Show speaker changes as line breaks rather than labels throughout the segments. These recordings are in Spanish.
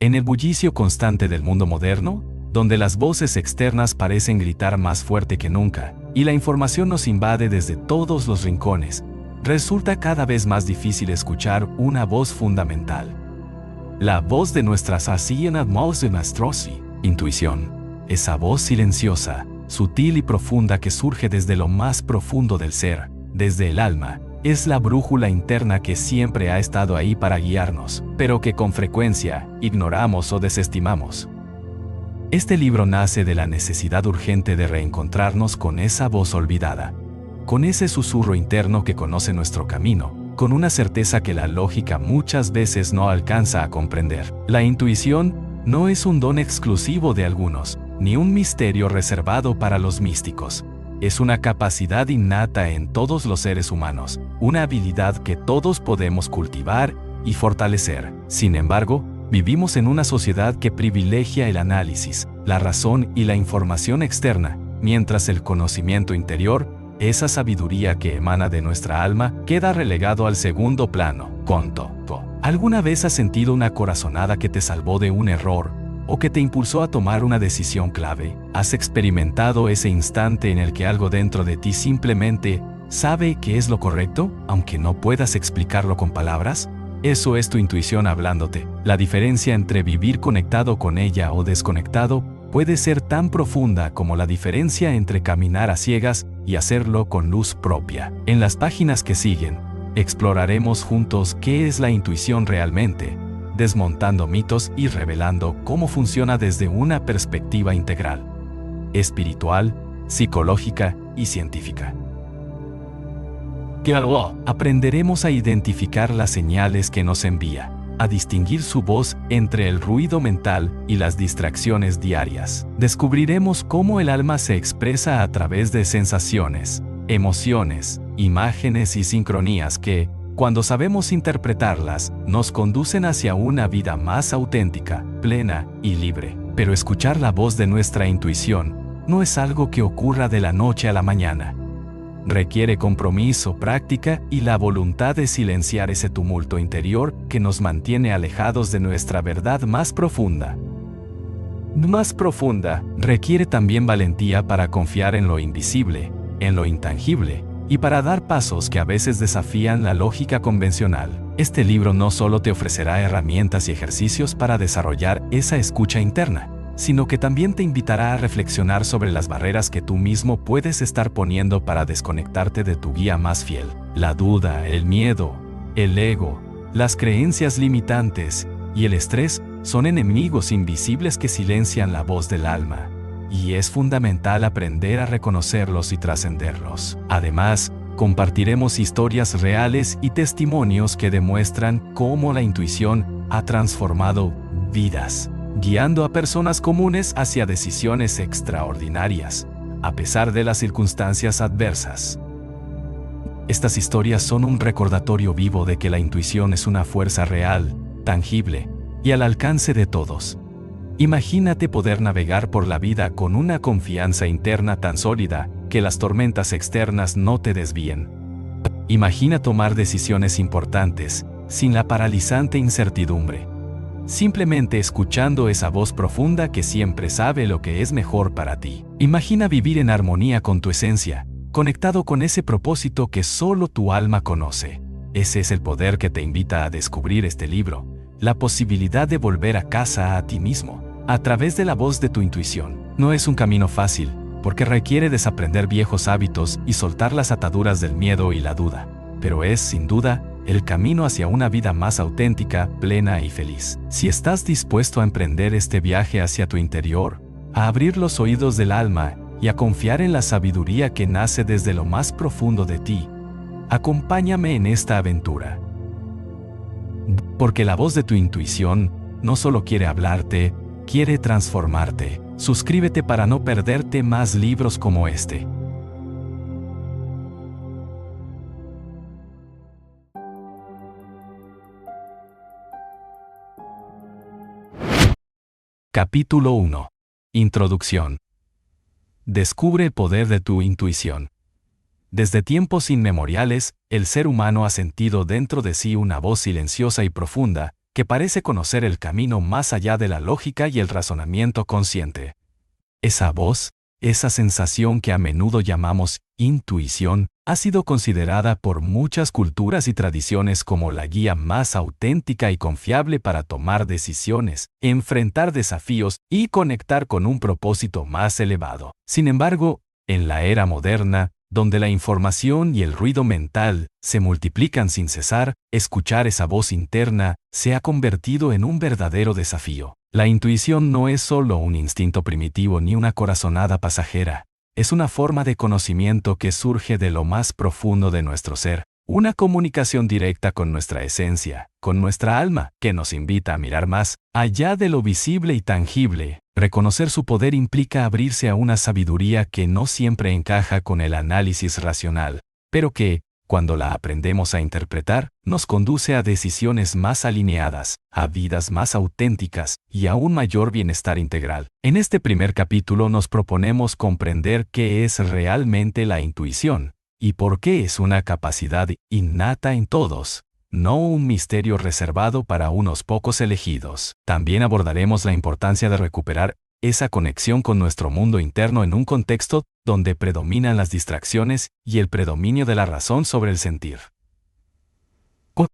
En el bullicio constante del mundo moderno, donde las voces externas parecen gritar más fuerte que nunca, y la información nos invade desde todos los rincones, resulta cada vez más difícil escuchar una voz fundamental. La voz de nuestra intuición. Esa voz silenciosa, sutil y profunda que surge desde lo más profundo del ser, desde el alma, es la brújula interna que siempre ha estado ahí para guiarnos, pero que con frecuencia ignoramos o desestimamos. Este libro nace de la necesidad urgente de reencontrarnos con esa voz olvidada, con ese susurro interno que conoce nuestro camino, con una certeza que la lógica muchas veces no alcanza a comprender. La intuición no es un don exclusivo de algunos, ni un misterio reservado para los místicos. Es una capacidad innata en todos los seres humanos, una habilidad que todos podemos cultivar y fortalecer. Sin embargo, vivimos en una sociedad que privilegia el análisis, la razón y la información externa, mientras el conocimiento interior, esa sabiduría que emana de nuestra alma, queda relegado al segundo plano. ¿Alguna vez has sentido una corazonada que te salvó de un error o que te impulsó a tomar una decisión clave? ¿Has experimentado ese instante en el que algo dentro de ti simplemente sabe que es lo correcto, aunque no puedas explicarlo con palabras? Eso es tu intuición hablándote. La diferencia entre vivir conectado con ella o desconectado puede ser tan profunda como la diferencia entre caminar a ciegas y hacerlo con luz propia. En las páginas que siguen, exploraremos juntos qué es la intuición realmente, desmontando mitos y revelando cómo funciona desde una perspectiva integral, espiritual, psicológica y científica. Aprenderemos a identificar las señales que nos envía, a distinguir su voz entre el ruido mental y las distracciones diarias. Descubriremos cómo el alma se expresa a través de sensaciones, emociones, imágenes y sincronías que, cuando sabemos interpretarlas, nos conducen hacia una vida más auténtica, plena y libre. Pero escuchar la voz de nuestra intuición no es algo que ocurra de la noche a la mañana. Requiere compromiso, práctica y la voluntad de silenciar ese tumulto interior que nos mantiene alejados de nuestra verdad más profunda. Requiere también valentía para confiar en lo invisible, en lo intangible, y para dar pasos que a veces desafían la lógica convencional. Este libro no solo te ofrecerá herramientas y ejercicios para desarrollar esa escucha interna, sino que también te invitará a reflexionar sobre las barreras que tú mismo puedes estar poniendo para desconectarte de tu guía más fiel. La duda, el miedo, el ego, las creencias limitantes y el estrés son enemigos invisibles que silencian la voz del alma, y es fundamental aprender a reconocerlos y trascenderlos. Además, compartiremos historias reales y testimonios que demuestran cómo la intuición ha transformado vidas, guiando a personas comunes hacia decisiones extraordinarias, a pesar de las circunstancias adversas. Estas historias son un recordatorio vivo de que la intuición es una fuerza real, tangible y al alcance de todos. Imagínate poder navegar por la vida con una confianza interna tan sólida que las tormentas externas no te desvíen. Imagina tomar decisiones importantes sin la paralizante incertidumbre, simplemente escuchando esa voz profunda que siempre sabe lo que es mejor para ti. Imagina vivir en armonía con tu esencia, conectado con ese propósito que solo tu alma conoce. Ese es el poder que te invita a descubrir este libro, la posibilidad de volver a casa a ti mismo, a través de la voz de tu intuición. No es un camino fácil, porque requiere desaprender viejos hábitos y soltar las ataduras del miedo y la duda, pero es, sin duda, el camino hacia una vida más auténtica, plena y feliz. Si estás dispuesto a emprender este viaje hacia tu interior, a abrir los oídos del alma y a confiar en la sabiduría que nace desde lo más profundo de ti, acompáñame en esta aventura. Porque la voz de tu intuición no solo quiere hablarte, quiere transformarte. Suscríbete para no perderte más libros como este. Capítulo 1. Introducción. Descubre el poder de tu intuición. Desde tiempos inmemoriales, el ser humano ha sentido dentro de sí una voz silenciosa y profunda que parece conocer el camino más allá de la lógica y el razonamiento consciente. Esa voz, esa sensación que a menudo llamamos intuición, ha sido considerada por muchas culturas y tradiciones como la guía más auténtica y confiable para tomar decisiones, enfrentar desafíos y conectar con un propósito más elevado. Sin embargo, en la era moderna, donde la información y el ruido mental se multiplican sin cesar, escuchar esa voz interna se ha convertido en un verdadero desafío. La intuición no es solo un instinto primitivo ni una corazonada pasajera. Es una forma de conocimiento que surge de lo más profundo de nuestro ser, una comunicación directa con nuestra esencia, con nuestra alma, que nos invita a mirar más allá de lo visible y tangible. Reconocer su poder implica abrirse a una sabiduría que no siempre encaja con el análisis racional, pero que, cuando la aprendemos a interpretar, nos conduce a decisiones más alineadas, a vidas más auténticas y a un mayor bienestar integral. En este primer capítulo nos proponemos comprender qué es realmente la intuición y por qué es una capacidad innata en todos, no un misterio reservado para unos pocos elegidos. También abordaremos la importancia de recuperar esa conexión con nuestro mundo interno en un contexto donde predominan las distracciones y el predominio de la razón sobre el sentir.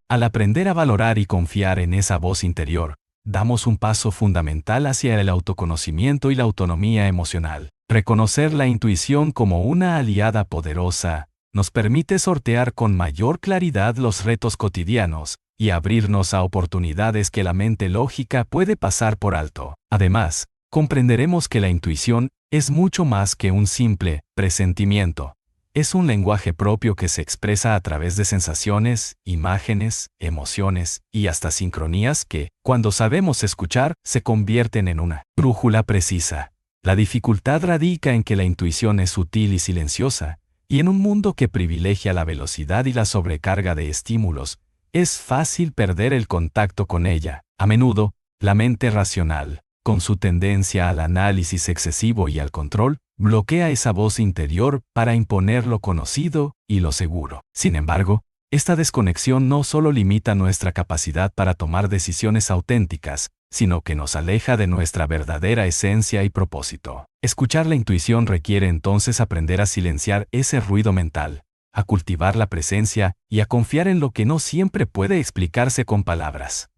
Al aprender a valorar y confiar en esa voz interior, damos un paso fundamental hacia el autoconocimiento y la autonomía emocional. Reconocer la intuición como una aliada poderosa nos permite sortear con mayor claridad los retos cotidianos y abrirnos a oportunidades que la mente lógica puede pasar por alto. Además, comprenderemos que la intuición es mucho más que un simple presentimiento. Es un lenguaje propio que se expresa a través de sensaciones, imágenes, emociones y hasta sincronías que, cuando sabemos escuchar, se convierten en una brújula precisa. La dificultad radica en que la intuición es sutil y silenciosa, y en un mundo que privilegia la velocidad y la sobrecarga de estímulos, es fácil perder el contacto con ella. A menudo, la mente racional, con su tendencia al análisis excesivo y al control, bloquea esa voz interior para imponer lo conocido y lo seguro. Sin embargo, esta desconexión no solo limita nuestra capacidad para tomar decisiones auténticas, sino que nos aleja de nuestra verdadera esencia y propósito. Escuchar la intuición requiere entonces aprender a silenciar ese ruido mental, a cultivar la presencia y a confiar en lo que no siempre puede explicarse con palabras.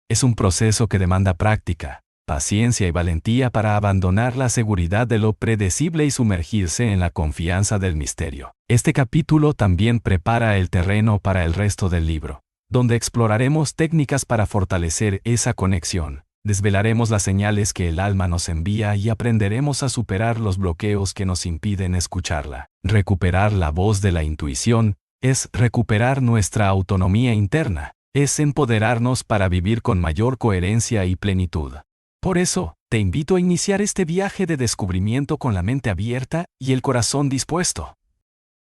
Es un proceso que demanda práctica, paciencia y valentía para abandonar la seguridad de lo predecible y sumergirse en la confianza del misterio. Este capítulo también prepara el terreno para el resto del libro, donde exploraremos técnicas para fortalecer esa conexión, desvelaremos las señales que el alma nos envía y aprenderemos a superar los bloqueos que nos impiden escucharla. Recuperar la voz de la intuición es recuperar nuestra autonomía interna, es empoderarnos para vivir con mayor coherencia y plenitud. Por eso, te invito a iniciar este viaje de descubrimiento con la mente abierta y el corazón dispuesto.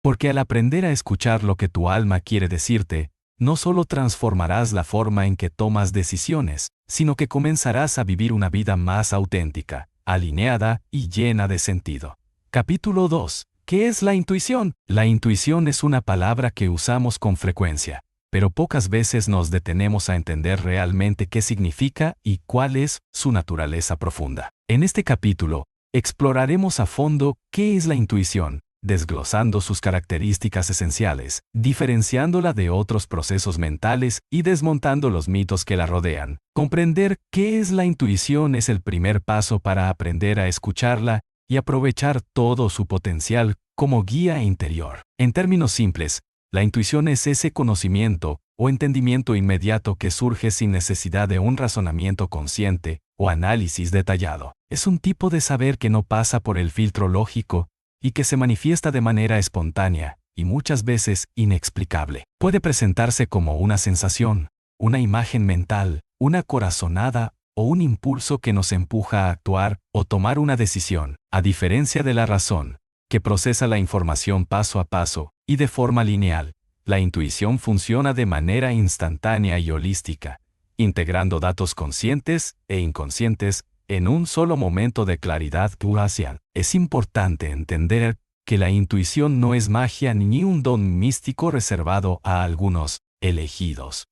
Porque al aprender a escuchar lo que tu alma quiere decirte, no solo transformarás la forma en que tomas decisiones, sino que comenzarás a vivir una vida más auténtica, alineada y llena de sentido. Capítulo 2. ¿Qué es la intuición? La intuición es una palabra que usamos con frecuencia, pero pocas veces nos detenemos a entender realmente qué significa y cuál es su naturaleza profunda. En este capítulo, exploraremos a fondo qué es la intuición, desglosando sus características esenciales, diferenciándola de otros procesos mentales y desmontando los mitos que la rodean. Comprender qué es la intuición es el primer paso para aprender a escucharla y aprovechar todo su potencial como guía interior. En términos simples, la intuición es ese conocimiento o entendimiento inmediato que surge sin necesidad de un razonamiento consciente o análisis detallado. Es un tipo de saber que no pasa por el filtro lógico y que se manifiesta de manera espontánea y muchas veces inexplicable. Puede presentarse como una sensación, una imagen mental, una corazonada o un impulso que nos empuja a actuar o tomar una decisión, a diferencia de la razón, que procesa la información paso a paso y de forma lineal. La intuición funciona de manera instantánea y holística, integrando datos conscientes e inconscientes en un solo momento de claridad crucial. Es importante entender que la intuición no es magia ni un don místico reservado a algunos elegidos.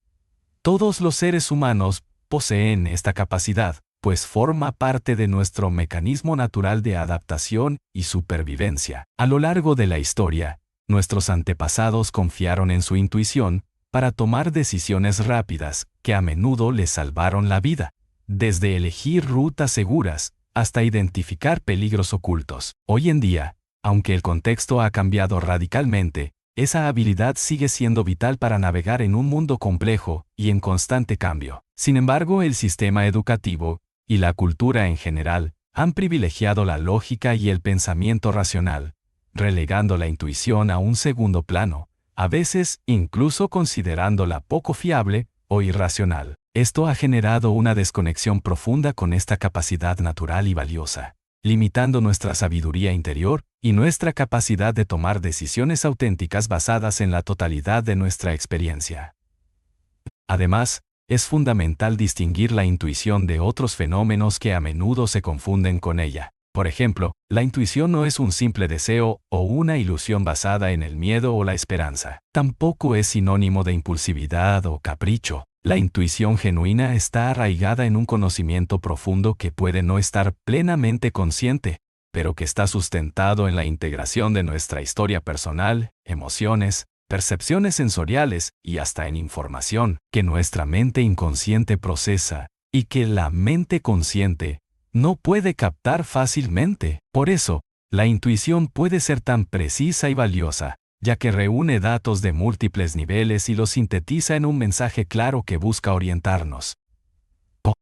Todos los seres humanos poseen esta capacidad, pues forma parte de nuestro mecanismo natural de adaptación y supervivencia. A lo largo de la historia, nuestros antepasados confiaron en su intuición para tomar decisiones rápidas que a menudo les salvaron la vida, desde elegir rutas seguras hasta identificar peligros ocultos. Hoy en día, aunque el contexto ha cambiado radicalmente, esa habilidad sigue siendo vital para navegar en un mundo complejo y en constante cambio. Sin embargo, el sistema educativo y la cultura en general han privilegiado la lógica y el pensamiento racional, relegando la intuición a un segundo plano, a veces incluso considerándola poco fiable o irracional. Esto ha generado una desconexión profunda con esta capacidad natural y valiosa, limitando nuestra sabiduría interior y nuestra capacidad de tomar decisiones auténticas basadas en la totalidad de nuestra experiencia. Además, es fundamental distinguir la intuición de otros fenómenos que a menudo se confunden con ella. Por ejemplo, la intuición no es un simple deseo o una ilusión basada en el miedo o la esperanza. Tampoco es sinónimo de impulsividad o capricho. La intuición genuina está arraigada en un conocimiento profundo que puede no estar plenamente consciente, pero que está sustentado en la integración de nuestra historia personal, emociones, percepciones sensoriales y hasta en información que nuestra mente inconsciente procesa y que la mente consciente no puede captar fácilmente. Por eso, la intuición puede ser tan precisa y valiosa, ya que reúne datos de múltiples niveles y los sintetiza en un mensaje claro que busca orientarnos.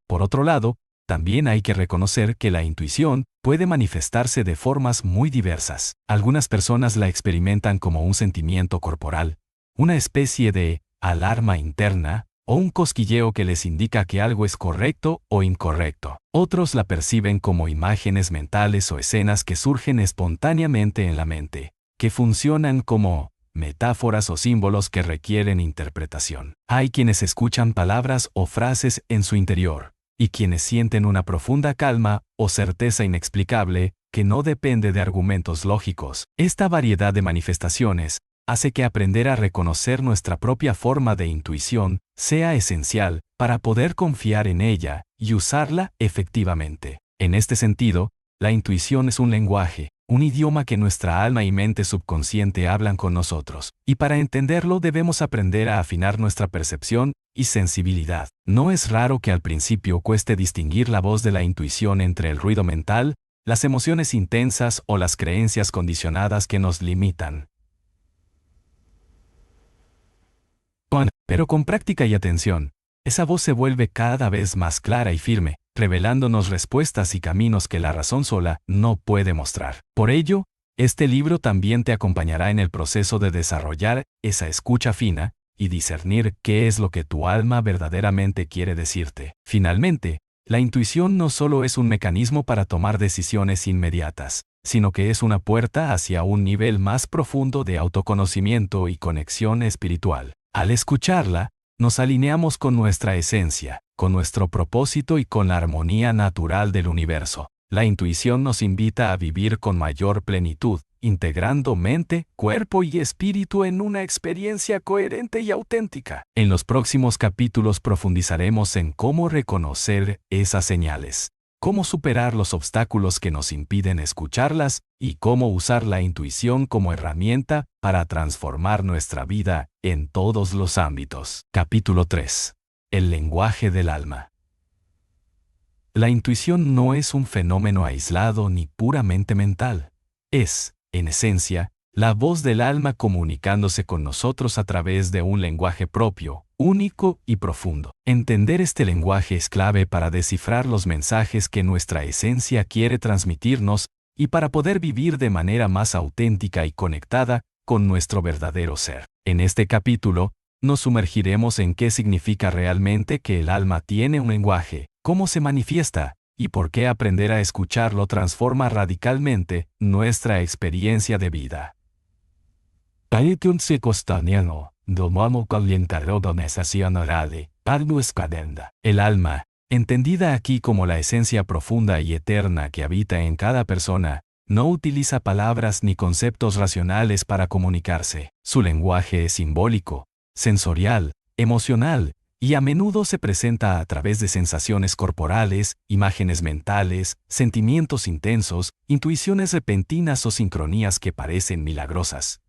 Por otro lado, también hay que reconocer que la intuición puede manifestarse de formas muy diversas. Algunas personas la experimentan como un sentimiento corporal, una especie de alarma interna o un cosquilleo que les indica que algo es correcto o incorrecto. Otros la perciben como imágenes mentales o escenas que surgen espontáneamente en la mente, que funcionan como metáforas o símbolos que requieren interpretación. Hay quienes escuchan palabras o frases en su interior, y quienes sienten una profunda calma o certeza inexplicable que no depende de argumentos lógicos. Esta variedad de manifestaciones hace que aprender a reconocer nuestra propia forma de intuición sea esencial para poder confiar en ella y usarla efectivamente. En este sentido, la intuición es un lenguaje, un idioma que nuestra alma y mente subconsciente hablan con nosotros, y para entenderlo debemos aprender a afinar nuestra percepción y sensibilidad. No es raro que al principio cueste distinguir la voz de la intuición entre el ruido mental, las emociones intensas o las creencias condicionadas que nos limitan. Pero con práctica y atención, esa voz se vuelve cada vez más clara y firme, revelándonos respuestas y caminos que la razón sola no puede mostrar. Por ello, este libro también te acompañará en el proceso de desarrollar esa escucha fina y discernir qué es lo que tu alma verdaderamente quiere decirte. Finalmente, la intuición no solo es un mecanismo para tomar decisiones inmediatas, sino que es una puerta hacia un nivel más profundo de autoconocimiento y conexión espiritual. Al escucharla, nos alineamos con nuestra esencia, con nuestro propósito y con la armonía natural del universo. La intuición nos invita a vivir con mayor plenitud, integrando mente, cuerpo y espíritu en una experiencia coherente y auténtica. En los próximos capítulos profundizaremos en cómo reconocer esas señales, cómo superar los obstáculos que nos impiden escucharlas y cómo usar la intuición como herramienta para transformar nuestra vida en todos los ámbitos. Capítulo 3. El lenguaje del alma. La intuición no es un fenómeno aislado ni puramente mental. Es, en esencia, la voz del alma comunicándose con nosotros a través de un lenguaje propio, único y profundo. Entender este lenguaje es clave para descifrar los mensajes que nuestra esencia quiere transmitirnos y para poder vivir de manera más auténtica y conectada con nuestro verdadero ser. En este capítulo, nos sumergiremos en qué significa realmente que el alma tiene un lenguaje, cómo se manifiesta, y por qué aprender a escucharlo transforma radicalmente nuestra experiencia de vida. El alma, entendida aquí como la esencia profunda y eterna que habita en cada persona, no utiliza palabras ni conceptos racionales para comunicarse. Su lenguaje es simbólico, sensorial, emocional y a menudo se presenta a través de sensaciones corporales, imágenes mentales, sentimientos intensos, intuiciones repentinas o sincronías que parecen milagrosas.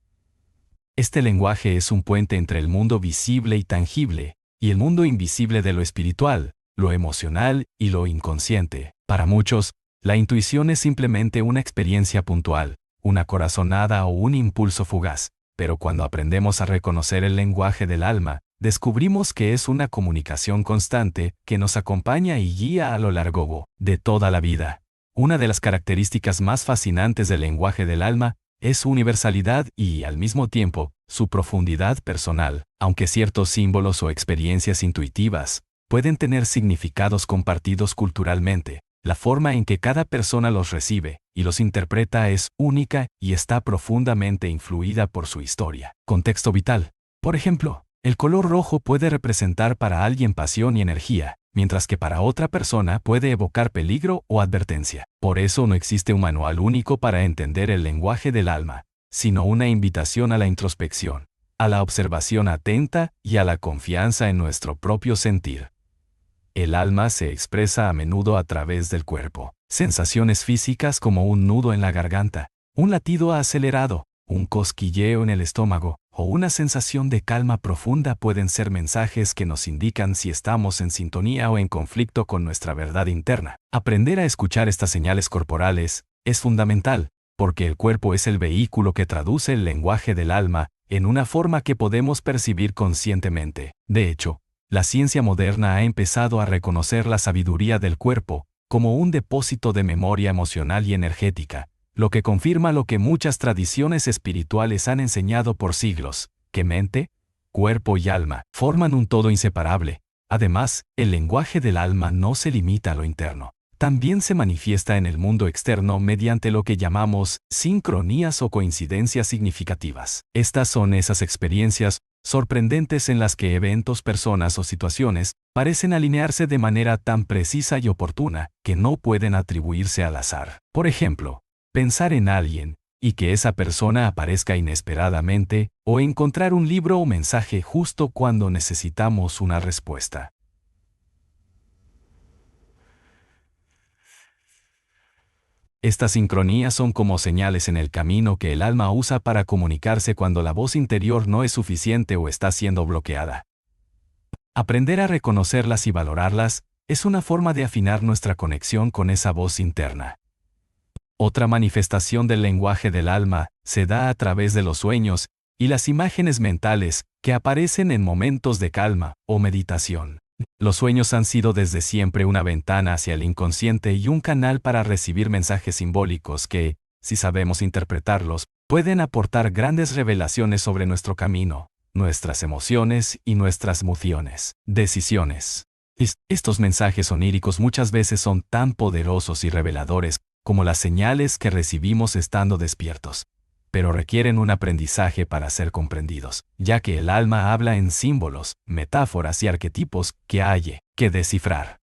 Este lenguaje es un puente entre el mundo visible y tangible, y el mundo invisible de lo espiritual, lo emocional y lo inconsciente. Para muchos, la intuición es simplemente una experiencia puntual, una corazonada o un impulso fugaz, pero cuando aprendemos a reconocer el lenguaje del alma, descubrimos que es una comunicación constante que nos acompaña y guía a lo largo de toda la vida. Una de las características más fascinantes del lenguaje del alma es su universalidad y, al mismo tiempo, su profundidad personal, aunque ciertos símbolos o experiencias intuitivas pueden tener significados compartidos culturalmente. La forma en que cada persona los recibe y los interpreta es única y está profundamente influida por su historia. Contexto vital. Por ejemplo, el color rojo puede representar para alguien pasión y energía, mientras que para otra persona puede evocar peligro o advertencia. Por eso no existe un manual único para entender el lenguaje del alma, sino una invitación a la introspección, a la observación atenta y a la confianza en nuestro propio sentir. El alma se expresa a menudo a través del cuerpo. Sensaciones físicas como un nudo en la garganta, un latido acelerado, un cosquilleo en el estómago o una sensación de calma profunda pueden ser mensajes que nos indican si estamos en sintonía o en conflicto con nuestra verdad interna. Aprender a escuchar estas señales corporales es fundamental, porque el cuerpo es el vehículo que traduce el lenguaje del alma en una forma que podemos percibir conscientemente. De hecho, la ciencia moderna ha empezado a reconocer la sabiduría del cuerpo como un depósito de memoria emocional y energética, lo que confirma lo que muchas tradiciones espirituales han enseñado por siglos, que mente, cuerpo y alma forman un todo inseparable. Además, el lenguaje del alma no se limita a lo interno. También se manifiesta en el mundo externo mediante lo que llamamos sincronías o coincidencias significativas. Estas son esas experiencias sorprendentes en las que eventos, personas o situaciones parecen alinearse de manera tan precisa y oportuna que no pueden atribuirse al azar. Por ejemplo, pensar en alguien y que esa persona aparezca inesperadamente, o encontrar un libro o mensaje justo cuando necesitamos una respuesta. Estas sincronías son como señales en el camino que el alma usa para comunicarse cuando la voz interior no es suficiente o está siendo bloqueada. Aprender a reconocerlas y valorarlas es una forma de afinar nuestra conexión con esa voz interna. Otra manifestación del lenguaje del alma se da a través de los sueños y las imágenes mentales que aparecen en momentos de calma o meditación. Los sueños han sido desde siempre una ventana hacia el inconsciente y un canal para recibir mensajes simbólicos que, si sabemos interpretarlos, pueden aportar grandes revelaciones sobre nuestro camino, nuestras emociones y nuestras decisiones. Estos mensajes oníricos muchas veces son tan poderosos y reveladores como las señales que recibimos estando despiertos, pero requieren un aprendizaje para ser comprendidos, ya que el alma habla en símbolos, metáforas y arquetipos que hay que descifrar.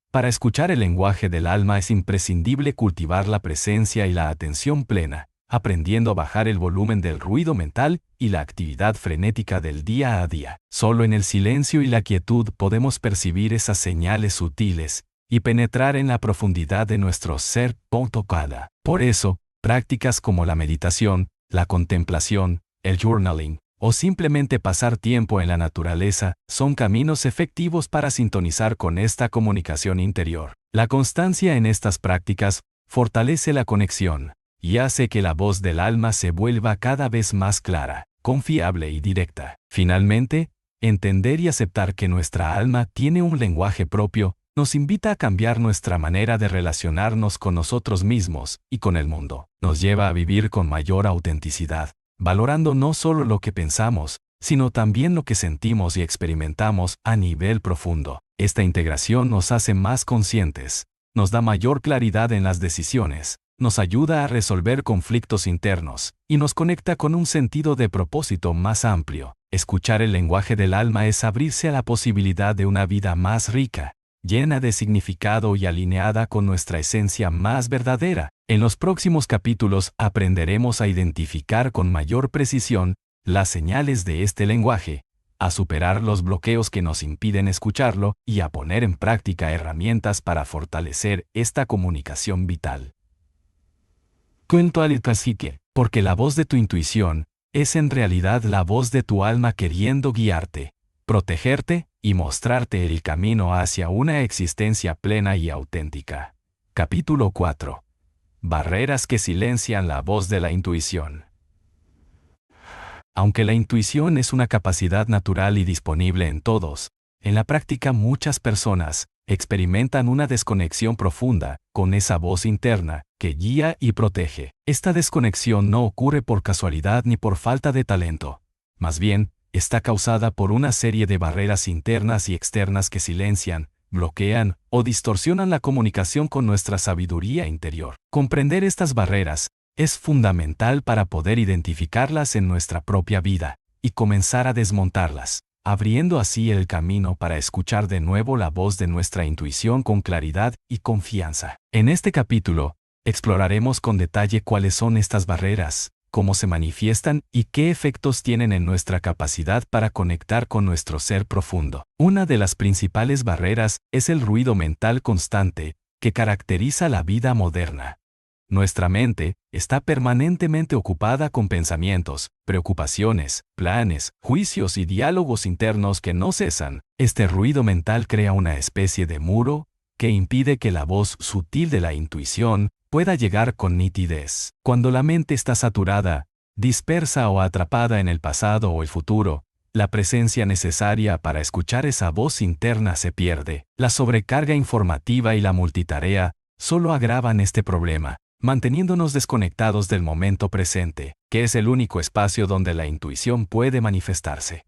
Para escuchar el lenguaje del alma es imprescindible cultivar la presencia y la atención plena, aprendiendo a bajar el volumen del ruido mental y la actividad frenética del día a día. Solo en el silencio y la quietud podemos percibir esas señales sutiles y penetrar en la profundidad de nuestro ser. Por eso, prácticas como la meditación, la contemplación, el journaling, o simplemente pasar tiempo en la naturaleza, son caminos efectivos para sintonizar con esta comunicación interior. La constancia en estas prácticas fortalece la conexión y hace que la voz del alma se vuelva cada vez más clara, confiable y directa. Finalmente, entender y aceptar que nuestra alma tiene un lenguaje propio nos invita a cambiar nuestra manera de relacionarnos con nosotros mismos y con el mundo. Nos lleva a vivir con mayor autenticidad, valorando no solo lo que pensamos, sino también lo que sentimos y experimentamos a nivel profundo. Esta integración nos hace más conscientes, nos da mayor claridad en las decisiones, nos ayuda a resolver conflictos internos y nos conecta con un sentido de propósito más amplio. Escuchar el lenguaje del alma es abrirse a la posibilidad de una vida más rica, llena de significado y alineada con nuestra esencia más verdadera. En los próximos capítulos aprenderemos a identificar con mayor precisión las señales de este lenguaje, a superar los bloqueos que nos impiden escucharlo y a poner en práctica herramientas para fortalecer esta comunicación vital. Cuento al psique, porque la voz de tu intuición es en realidad la voz de tu alma queriendo guiarte, protegerte y mostrarte el camino hacia una existencia plena y auténtica. Capítulo 4. Barreras que silencian la voz de la intuición. Aunque la intuición es una capacidad natural y disponible en todos, en la práctica muchas personas experimentan una desconexión profunda con esa voz interna que guía y protege. Esta desconexión no ocurre por casualidad ni por falta de talento. Más bien, está causada por una serie de barreras internas y externas que silencian, bloquean o distorsionan la comunicación con nuestra sabiduría interior. Comprender estas barreras es fundamental para poder identificarlas en nuestra propia vida y comenzar a desmontarlas, abriendo así el camino para escuchar de nuevo la voz de nuestra intuición con claridad y confianza. En este capítulo, exploraremos con detalle cuáles son estas barreras, cómo se manifiestan y qué efectos tienen en nuestra capacidad para conectar con nuestro ser profundo. Una de las principales barreras es el ruido mental constante que caracteriza la vida moderna. Nuestra mente está permanentemente ocupada con pensamientos, preocupaciones, planes, juicios y diálogos internos que no cesan. Este ruido mental crea una especie de muro que impide que la voz sutil de la intuición pueda llegar con nitidez. Cuando la mente está saturada, dispersa o atrapada en el pasado o el futuro, la presencia necesaria para escuchar esa voz interna se pierde. La sobrecarga informativa y la multitarea solo agravan este problema, manteniéndonos desconectados del momento presente, que es el único espacio donde la intuición puede manifestarse.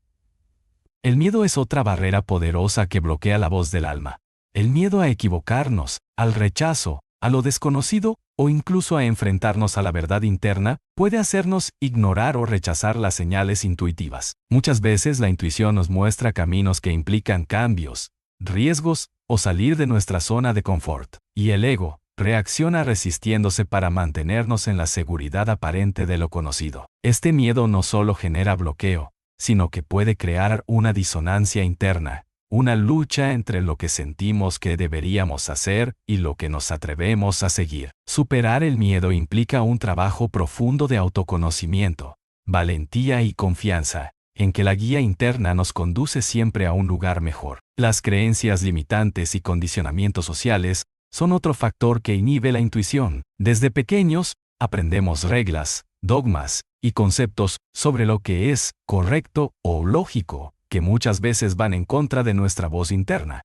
El miedo es otra barrera poderosa que bloquea la voz del alma. El miedo a equivocarnos, al rechazo, a lo desconocido o incluso a enfrentarnos a la verdad interna puede hacernos ignorar o rechazar las señales intuitivas. Muchas veces la intuición nos muestra caminos que implican cambios, riesgos o salir de nuestra zona de confort, y el ego reacciona resistiéndose para mantenernos en la seguridad aparente de lo conocido. Este miedo no solo genera bloqueo, sino que puede crear una disonancia interna, una lucha entre lo que sentimos que deberíamos hacer y lo que nos atrevemos a seguir. Superar el miedo implica un trabajo profundo de autoconocimiento, valentía y confianza, en que la guía interna nos conduce siempre a un lugar mejor. Las creencias limitantes y condicionamientos sociales son otro factor que inhibe la intuición. Desde pequeños, aprendemos reglas, dogmas y conceptos sobre lo que es correcto o lógico, que muchas veces van en contra de nuestra voz interna.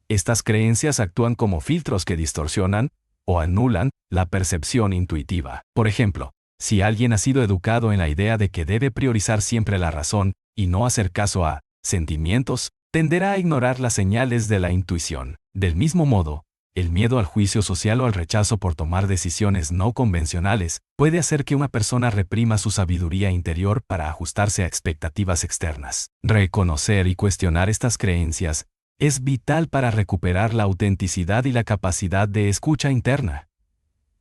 Estas creencias actúan como filtros que distorsionan o anulan la percepción intuitiva. Por ejemplo, si alguien ha sido educado en la idea de que debe priorizar siempre la razón y no hacer caso a sentimientos, tenderá a ignorar las señales de la intuición. Del mismo modo, el miedo al juicio social o al rechazo por tomar decisiones no convencionales puede hacer que una persona reprima su sabiduría interior para ajustarse a expectativas externas. Reconocer y cuestionar estas creencias es vital para recuperar la autenticidad y la capacidad de escucha interna.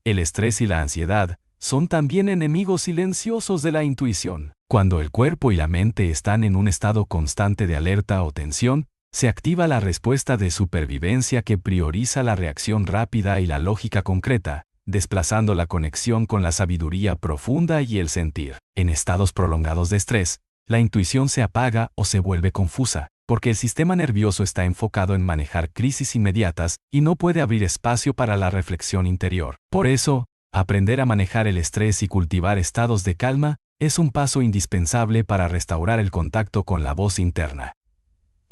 El estrés y la ansiedad son también enemigos silenciosos de la intuición. Cuando el cuerpo y la mente están en un estado constante de alerta o tensión, se activa la respuesta de supervivencia que prioriza la reacción rápida y la lógica concreta, desplazando la conexión con la sabiduría profunda y el sentir. En estados prolongados de estrés, la intuición se apaga o se vuelve confusa, porque el sistema nervioso está enfocado en manejar crisis inmediatas y no puede abrir espacio para la reflexión interior. Por eso, aprender a manejar el estrés y cultivar estados de calma es un paso indispensable para restaurar el contacto con la voz interna.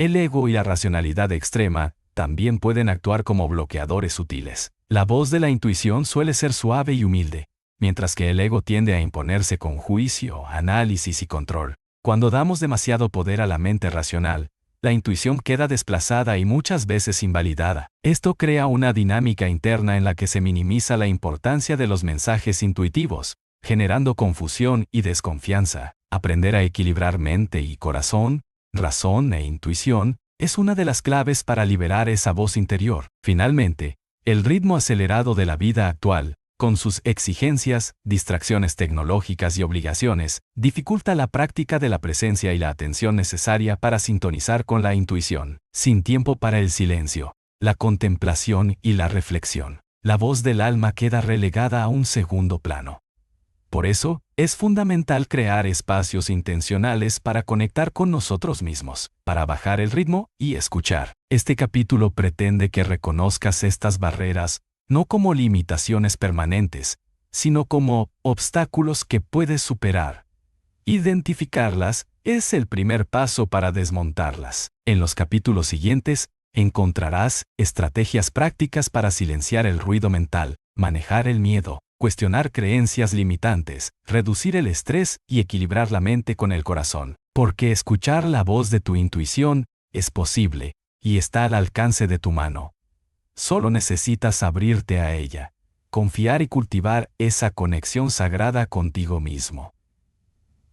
El ego y la racionalidad extrema también pueden actuar como bloqueadores sutiles. La voz de la intuición suele ser suave y humilde, mientras que el ego tiende a imponerse con juicio, análisis y control. Cuando damos demasiado poder a la mente racional, la intuición queda desplazada y muchas veces invalidada. Esto crea una dinámica interna en la que se minimiza la importancia de los mensajes intuitivos, generando confusión y desconfianza. Aprender a equilibrar mente y corazón, razón e intuición es una de las claves para liberar esa voz interior. Finalmente, el ritmo acelerado de la vida actual con sus exigencias, distracciones tecnológicas y obligaciones, dificulta la práctica de la presencia y la atención necesaria para sintonizar con la intuición. Sin tiempo para el silencio, la contemplación y la reflexión, la voz del alma queda relegada a un segundo plano. Por eso, es fundamental crear espacios intencionales para conectar con nosotros mismos, para bajar el ritmo y escuchar. Este capítulo pretende que reconozcas estas barreras no como limitaciones permanentes, sino como obstáculos que puedes superar. Identificarlas es el primer paso para desmontarlas. En los capítulos siguientes, encontrarás estrategias prácticas para silenciar el ruido mental, manejar el miedo, cuestionar creencias limitantes, reducir el estrés y equilibrar la mente con el corazón. Porque escuchar la voz de tu intuición es posible y está al alcance de tu mano. Solo necesitas abrirte a ella, confiar y cultivar esa conexión sagrada contigo mismo.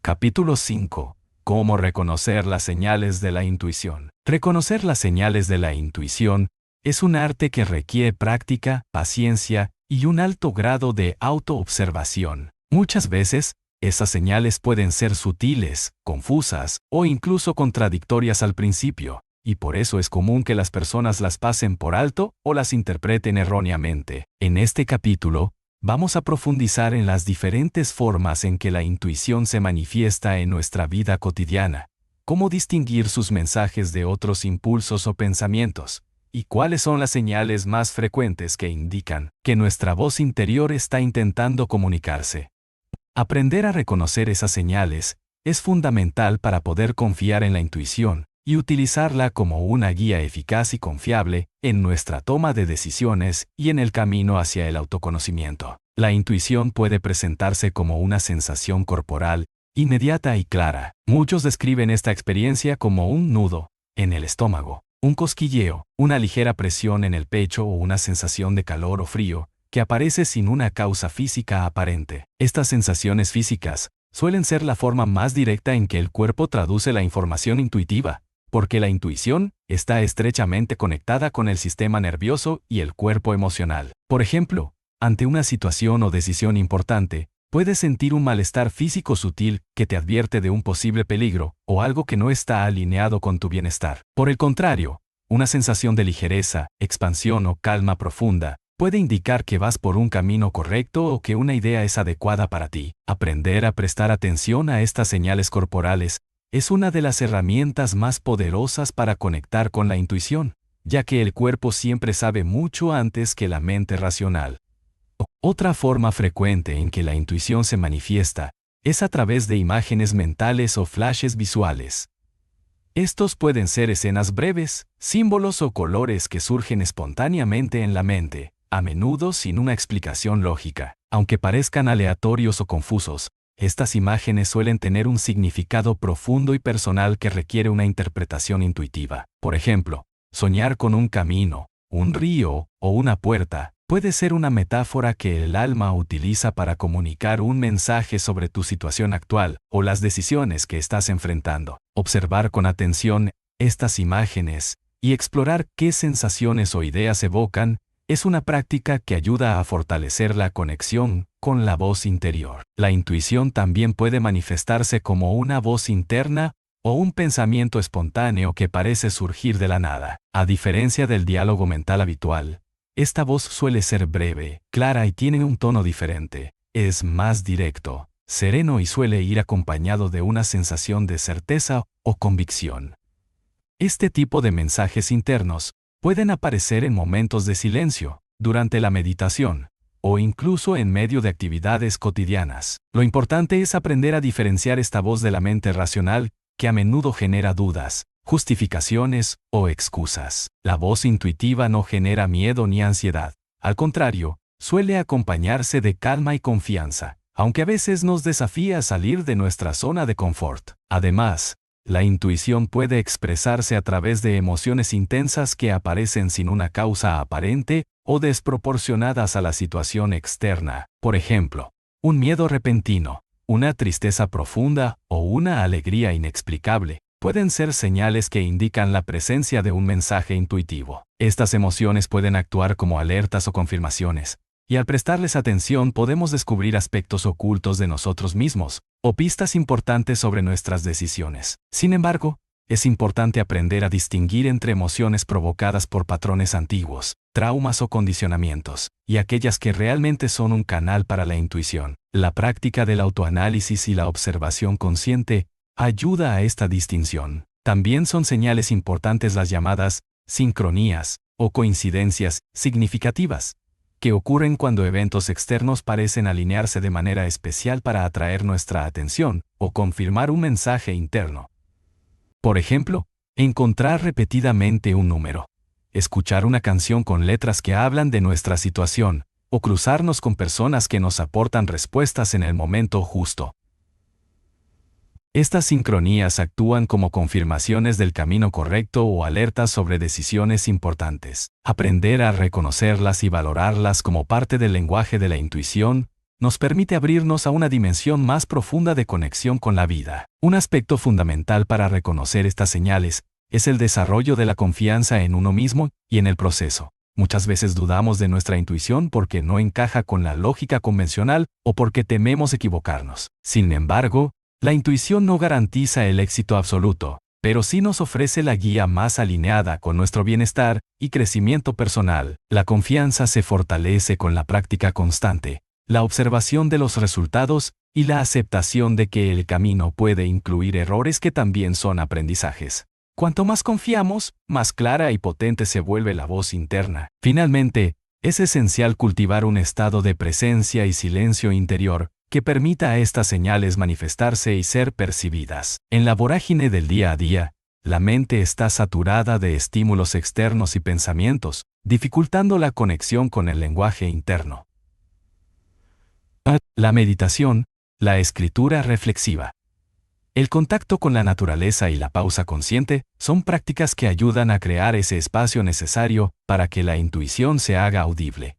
Capítulo 5. Cómo reconocer las señales de la intuición. Reconocer las señales de la intuición es un arte que requiere práctica, paciencia y un alto grado de autoobservación. Muchas veces, esas señales pueden ser sutiles, confusas o incluso contradictorias al principio, y por eso es común que las personas las pasen por alto o las interpreten erróneamente. En este capítulo, vamos a profundizar en las diferentes formas en que la intuición se manifiesta en nuestra vida cotidiana, cómo distinguir sus mensajes de otros impulsos o pensamientos, y cuáles son las señales más frecuentes que indican que nuestra voz interior está intentando comunicarse. Aprender a reconocer esas señales es fundamental para poder confiar en la intuición y utilizarla como una guía eficaz y confiable en nuestra toma de decisiones y en el camino hacia el autoconocimiento. La intuición puede presentarse como una sensación corporal, inmediata y clara. Muchos describen esta experiencia como un nudo en el estómago, un cosquilleo, una ligera presión en el pecho o una sensación de calor o frío que aparece sin una causa física aparente. Estas sensaciones físicas suelen ser la forma más directa en que el cuerpo traduce la información intuitiva, porque la intuición está estrechamente conectada con el sistema nervioso y el cuerpo emocional. Por ejemplo, ante una situación o decisión importante, puedes sentir un malestar físico sutil que te advierte de un posible peligro o algo que no está alineado con tu bienestar. Por el contrario, una sensación de ligereza, expansión o calma profunda puede indicar que vas por un camino correcto o que una idea es adecuada para ti. Aprender a prestar atención a estas señales corporales es una de las herramientas más poderosas para conectar con la intuición, ya que el cuerpo siempre sabe mucho antes que la mente racional. Otra forma frecuente en que la intuición se manifiesta es a través de imágenes mentales o flashes visuales. Estos pueden ser escenas breves, símbolos o colores que surgen espontáneamente en la mente, a menudo sin una explicación lógica. Aunque parezcan aleatorios o confusos, estas imágenes suelen tener un significado profundo y personal que requiere una interpretación intuitiva. Por ejemplo, soñar con un camino, un río o una puerta puede ser una metáfora que el alma utiliza para comunicar un mensaje sobre tu situación actual o las decisiones que estás enfrentando. Observar con atención estas imágenes y explorar qué sensaciones o ideas evocan es una práctica que ayuda a fortalecer la conexión con la voz interior. La intuición también puede manifestarse como una voz interna o un pensamiento espontáneo que parece surgir de la nada. A diferencia del diálogo mental habitual, esta voz suele ser breve, clara y tiene un tono diferente. Es más directo, sereno y suele ir acompañado de una sensación de certeza o convicción. Este tipo de mensajes internos pueden aparecer en momentos de silencio, durante la meditación, o incluso en medio de actividades cotidianas. Lo importante es aprender a diferenciar esta voz de la mente racional, que a menudo genera dudas, justificaciones o excusas. La voz intuitiva no genera miedo ni ansiedad. Al contrario, suele acompañarse de calma y confianza, aunque a veces nos desafía a salir de nuestra zona de confort. Además, la intuición puede expresarse a través de emociones intensas que aparecen sin una causa aparente o desproporcionadas a la situación externa. Por ejemplo, un miedo repentino, una tristeza profunda o una alegría inexplicable pueden ser señales que indican la presencia de un mensaje intuitivo. Estas emociones pueden actuar como alertas o confirmaciones, y al prestarles atención podemos descubrir aspectos ocultos de nosotros mismos, o pistas importantes sobre nuestras decisiones. Sin embargo, es importante aprender a distinguir entre emociones provocadas por patrones antiguos, traumas o condicionamientos, y aquellas que realmente son un canal para la intuición. La práctica del autoanálisis y la observación consciente ayuda a esta distinción. También son señales importantes las llamadas sincronías o coincidencias significativas, que ocurren cuando eventos externos parecen alinearse de manera especial para atraer nuestra atención o confirmar un mensaje interno. Por ejemplo, encontrar repetidamente un número, escuchar una canción con letras que hablan de nuestra situación, o cruzarnos con personas que nos aportan respuestas en el momento justo. Estas sincronías actúan como confirmaciones del camino correcto o alertas sobre decisiones importantes. Aprender a reconocerlas y valorarlas como parte del lenguaje de la intuición nos permite abrirnos a una dimensión más profunda de conexión con la vida. Un aspecto fundamental para reconocer estas señales es el desarrollo de la confianza en uno mismo y en el proceso. Muchas veces dudamos de nuestra intuición porque no encaja con la lógica convencional o porque tememos equivocarnos. Sin embargo, la intuición no garantiza el éxito absoluto, pero sí nos ofrece la guía más alineada con nuestro bienestar y crecimiento personal. La confianza se fortalece con la práctica constante, la observación de los resultados y la aceptación de que el camino puede incluir errores que también son aprendizajes. Cuanto más confiamos, más clara y potente se vuelve la voz interna. Finalmente, es esencial cultivar un estado de presencia y silencio interior que permita a estas señales manifestarse y ser percibidas. En la vorágine del día a día, la mente está saturada de estímulos externos y pensamientos, dificultando la conexión con el lenguaje interno. La meditación, la escritura reflexiva. El contacto con la naturaleza y la pausa consciente son prácticas que ayudan a crear ese espacio necesario para que la intuición se haga audible.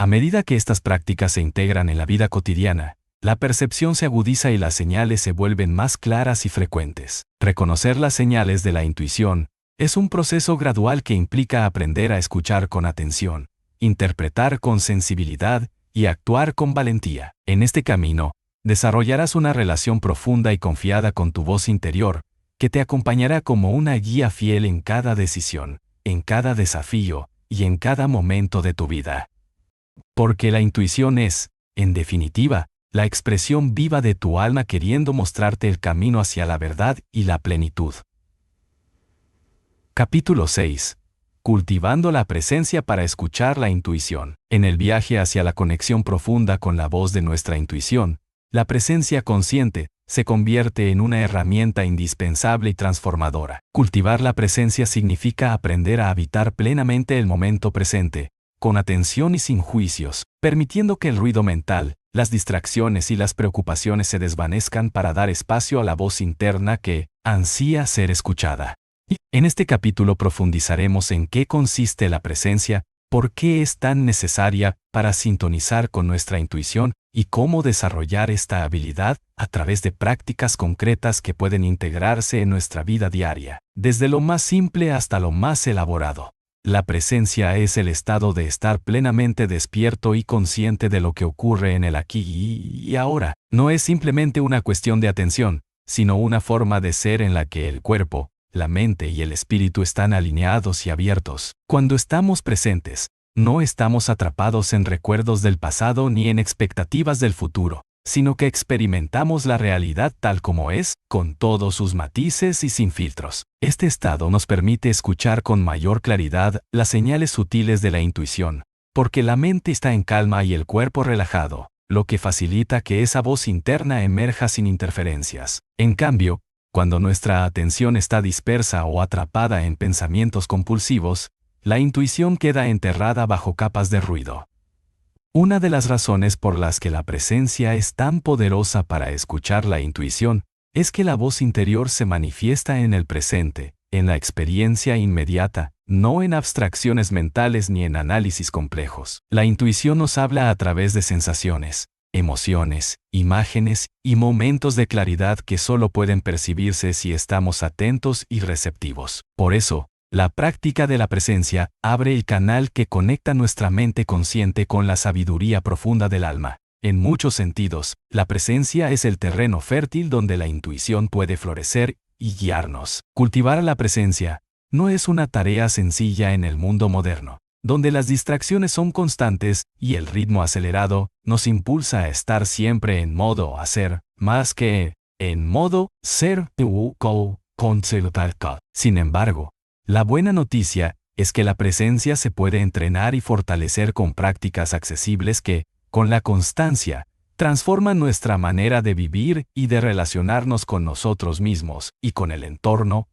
A medida que estas prácticas se integran en la vida cotidiana, la percepción se agudiza y las señales se vuelven más claras y frecuentes. Reconocer las señales de la intuición es un proceso gradual que implica aprender a escuchar con atención, interpretar con sensibilidad y actuar con valentía. En este camino, desarrollarás una relación profunda y confiada con tu voz interior, que te acompañará como una guía fiel en cada decisión, en cada desafío y en cada momento de tu vida. Porque la intuición es, en definitiva, la expresión viva de tu alma queriendo mostrarte el camino hacia la verdad y la plenitud. Capítulo 6. Cultivando la presencia para escuchar la intuición. En el viaje hacia la conexión profunda con la voz de nuestra intuición, la presencia consciente se convierte en una herramienta indispensable y transformadora. Cultivar la presencia significa aprender a habitar plenamente el momento presente, con atención y sin juicios, permitiendo que el ruido mental, las distracciones y las preocupaciones se desvanezcan para dar espacio a la voz interna que ansía ser escuchada. Y en este capítulo profundizaremos en qué consiste la presencia, por qué es tan necesaria para sintonizar con nuestra intuición y cómo desarrollar esta habilidad a través de prácticas concretas que pueden integrarse en nuestra vida diaria, desde lo más simple hasta lo más elaborado. La presencia es el estado de estar plenamente despierto y consciente de lo que ocurre en el aquí y ahora. No es simplemente una cuestión de atención, sino una forma de ser en la que el cuerpo, la mente y el espíritu están alineados y abiertos. Cuando estamos presentes, no estamos atrapados en recuerdos del pasado ni en expectativas del futuro, sino que experimentamos la realidad tal como es, con todos sus matices y sin filtros. Este estado nos permite escuchar con mayor claridad las señales sutiles de la intuición, porque la mente está en calma y el cuerpo relajado, lo que facilita que esa voz interna emerja sin interferencias. En cambio, cuando nuestra atención está dispersa o atrapada en pensamientos compulsivos, la intuición queda enterrada bajo capas de ruido. Una de las razones por las que la presencia es tan poderosa para escuchar la intuición es que la voz interior se manifiesta en el presente, en la experiencia inmediata, no en abstracciones mentales ni en análisis complejos. La intuición nos habla a través de sensaciones, emociones, imágenes y momentos de claridad que solo pueden percibirse si estamos atentos y receptivos. Por eso, La práctica de la presencia abre el canal que conecta nuestra mente consciente con la sabiduría profunda del alma. En muchos sentidos, la presencia es el terreno fértil donde la intuición puede florecer y guiarnos. Cultivar la presencia no es una tarea sencilla en el mundo moderno, donde las distracciones son constantes y el ritmo acelerado nos impulsa a estar siempre en modo hacer, más que en modo ser. Sin embargo, la buena noticia es que la presencia se puede entrenar y fortalecer con prácticas accesibles que, con la constancia, transforman nuestra manera de vivir y de relacionarnos con nosotros mismos y con el entorno.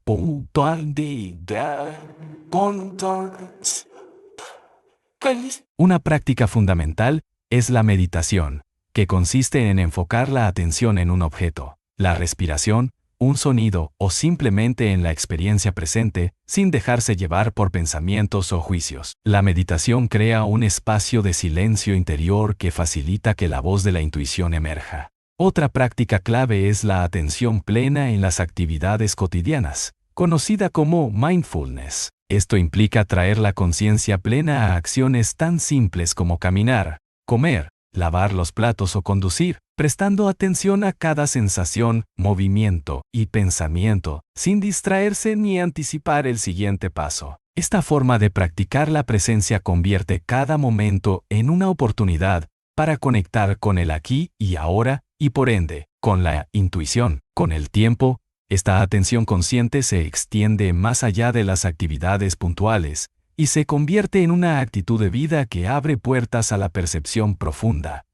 Una práctica fundamental es la meditación, que consiste en enfocar la atención en un objeto, la respiración, un sonido o simplemente en la experiencia presente, sin dejarse llevar por pensamientos o juicios. La meditación crea un espacio de silencio interior que facilita que la voz de la intuición emerja. Otra práctica clave es la atención plena en las actividades cotidianas, conocida como mindfulness. Esto implica traer la conciencia plena a acciones tan simples como caminar, comer, lavar los platos o conducir, prestando atención a cada sensación, movimiento y pensamiento, sin distraerse ni anticipar el siguiente paso. Esta forma de practicar la presencia convierte cada momento en una oportunidad para conectar con el aquí y ahora, y por ende, con la intuición. Con el tiempo, esta atención consciente se extiende más allá de las actividades puntuales y se convierte en una actitud de vida que abre puertas a la percepción profunda.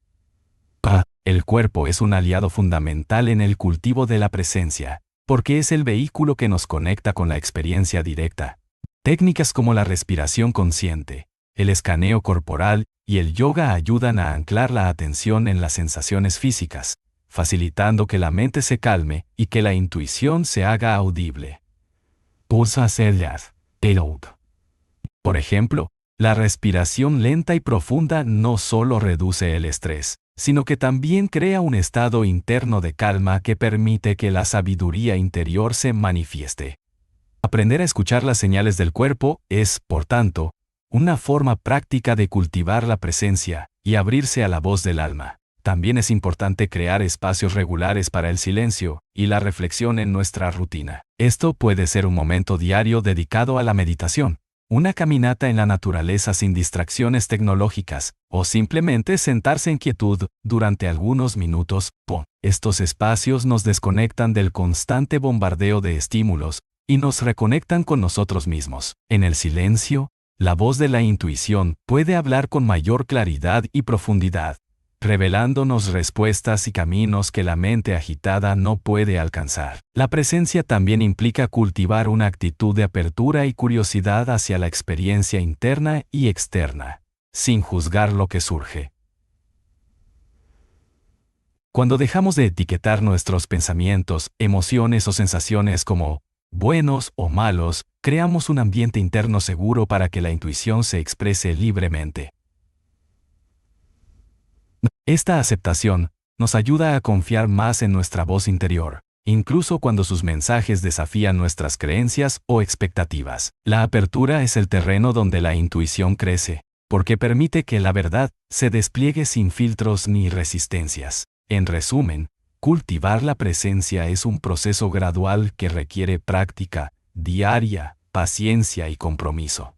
El cuerpo es un aliado fundamental en el cultivo de la presencia, porque es el vehículo que nos conecta con la experiencia directa. Técnicas como la respiración consciente, el escaneo corporal y el yoga ayudan a anclar la atención en las sensaciones físicas, facilitando que la mente se calme y que la intuición se haga audible. Por ejemplo, la respiración lenta y profunda no solo reduce el estrés, sino que también crea un estado interno de calma que permite que la sabiduría interior se manifieste. Aprender a escuchar las señales del cuerpo es, por tanto, una forma práctica de cultivar la presencia y abrirse a la voz del alma. También es importante crear espacios regulares para el silencio y la reflexión en nuestra rutina. Esto puede ser un momento diario dedicado a la meditación, una caminata en la naturaleza sin distracciones tecnológicas, o simplemente sentarse en quietud durante algunos minutos. Estos espacios nos desconectan del constante bombardeo de estímulos y nos reconectan con nosotros mismos. En el silencio, la voz de la intuición puede hablar con mayor claridad y profundidad, revelándonos respuestas y caminos que la mente agitada no puede alcanzar. La presencia también implica cultivar una actitud de apertura y curiosidad hacia la experiencia interna y externa, sin juzgar lo que surge. Cuando dejamos de etiquetar nuestros pensamientos, emociones o sensaciones como buenos o malos, creamos un ambiente interno seguro para que la intuición se exprese libremente. Esta aceptación nos ayuda a confiar más en nuestra voz interior, incluso cuando sus mensajes desafían nuestras creencias o expectativas. La apertura es el terreno donde la intuición crece, porque permite que la verdad se despliegue sin filtros ni resistencias. En resumen, cultivar la presencia es un proceso gradual que requiere práctica diaria, paciencia y compromiso.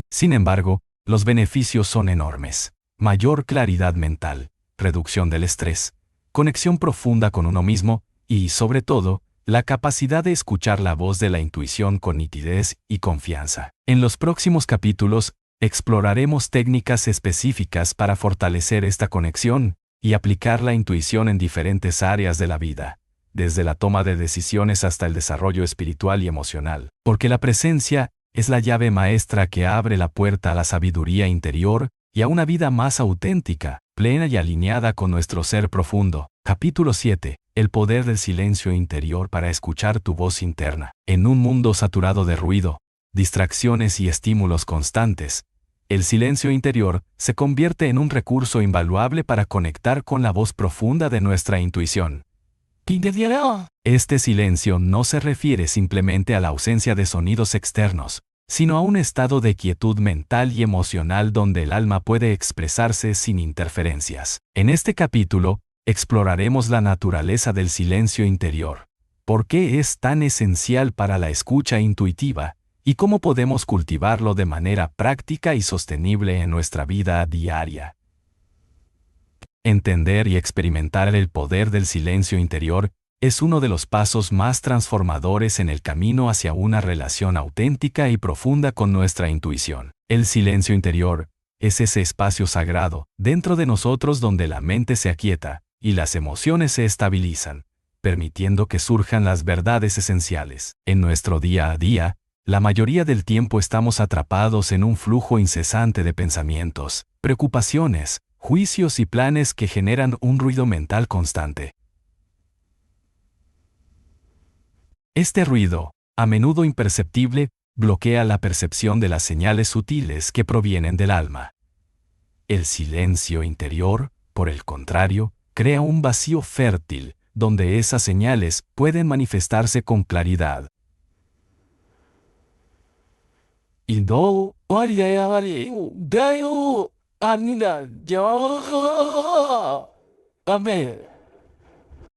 Sin embargo, los beneficios son enormes. Mayor claridad mental, reducción del estrés, conexión profunda con uno mismo y, sobre todo, la capacidad de escuchar la voz de la intuición con nitidez y confianza. En los próximos capítulos, exploraremos técnicas específicas para fortalecer esta conexión y aplicar la intuición en diferentes áreas de la vida, desde la toma de decisiones hasta el desarrollo espiritual y emocional, porque la presencia es la llave maestra que abre la puerta a la sabiduría interior y a una vida más auténtica, plena y alineada con nuestro ser profundo. Capítulo 7. El poder del silencio interior para escuchar tu voz interna. En un mundo saturado de ruido, distracciones y estímulos constantes, el silencio interior se convierte en un recurso invaluable para conectar con la voz profunda de nuestra intuición. Este silencio no se refiere simplemente a la ausencia de sonidos externos, sino a un estado de quietud mental y emocional donde el alma puede expresarse sin interferencias. En este capítulo, exploraremos la naturaleza del silencio interior, por qué es tan esencial para la escucha intuitiva y cómo podemos cultivarlo de manera práctica y sostenible en nuestra vida diaria. Entender y experimentar el poder del silencio interior es uno de los pasos más transformadores en el camino hacia una relación auténtica y profunda con nuestra intuición. El silencio interior es ese espacio sagrado dentro de nosotros donde la mente se aquieta y las emociones se estabilizan, permitiendo que surjan las verdades esenciales. En nuestro día a día, la mayoría del tiempo estamos atrapados en un flujo incesante de pensamientos, preocupaciones, juicios y planes que generan un ruido mental constante. Este ruido, a menudo imperceptible, bloquea la percepción de las señales sutiles que provienen del alma. El silencio interior, por el contrario, crea un vacío fértil, donde esas señales pueden manifestarse con claridad.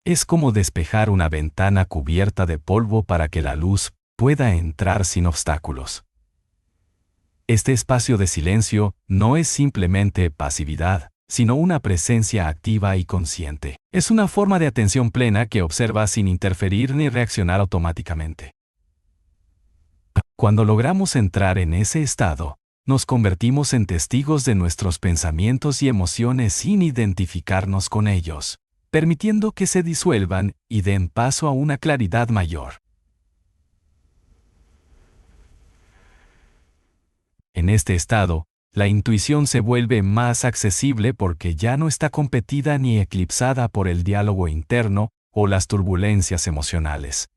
Es como despejar una ventana cubierta de polvo para que la luz pueda entrar sin obstáculos. Este espacio de silencio no es simplemente pasividad, sino una presencia activa y consciente. Es una forma de atención plena que observa sin interferir ni reaccionar automáticamente. Cuando logramos entrar en ese estado, nos convertimos en testigos de nuestros pensamientos y emociones sin identificarnos con ellos, permitiendo que se disuelvan y den paso a una claridad mayor. En este estado, la intuición se vuelve más accesible porque ya no está competida ni eclipsada por el diálogo interno o las turbulencias emocionales.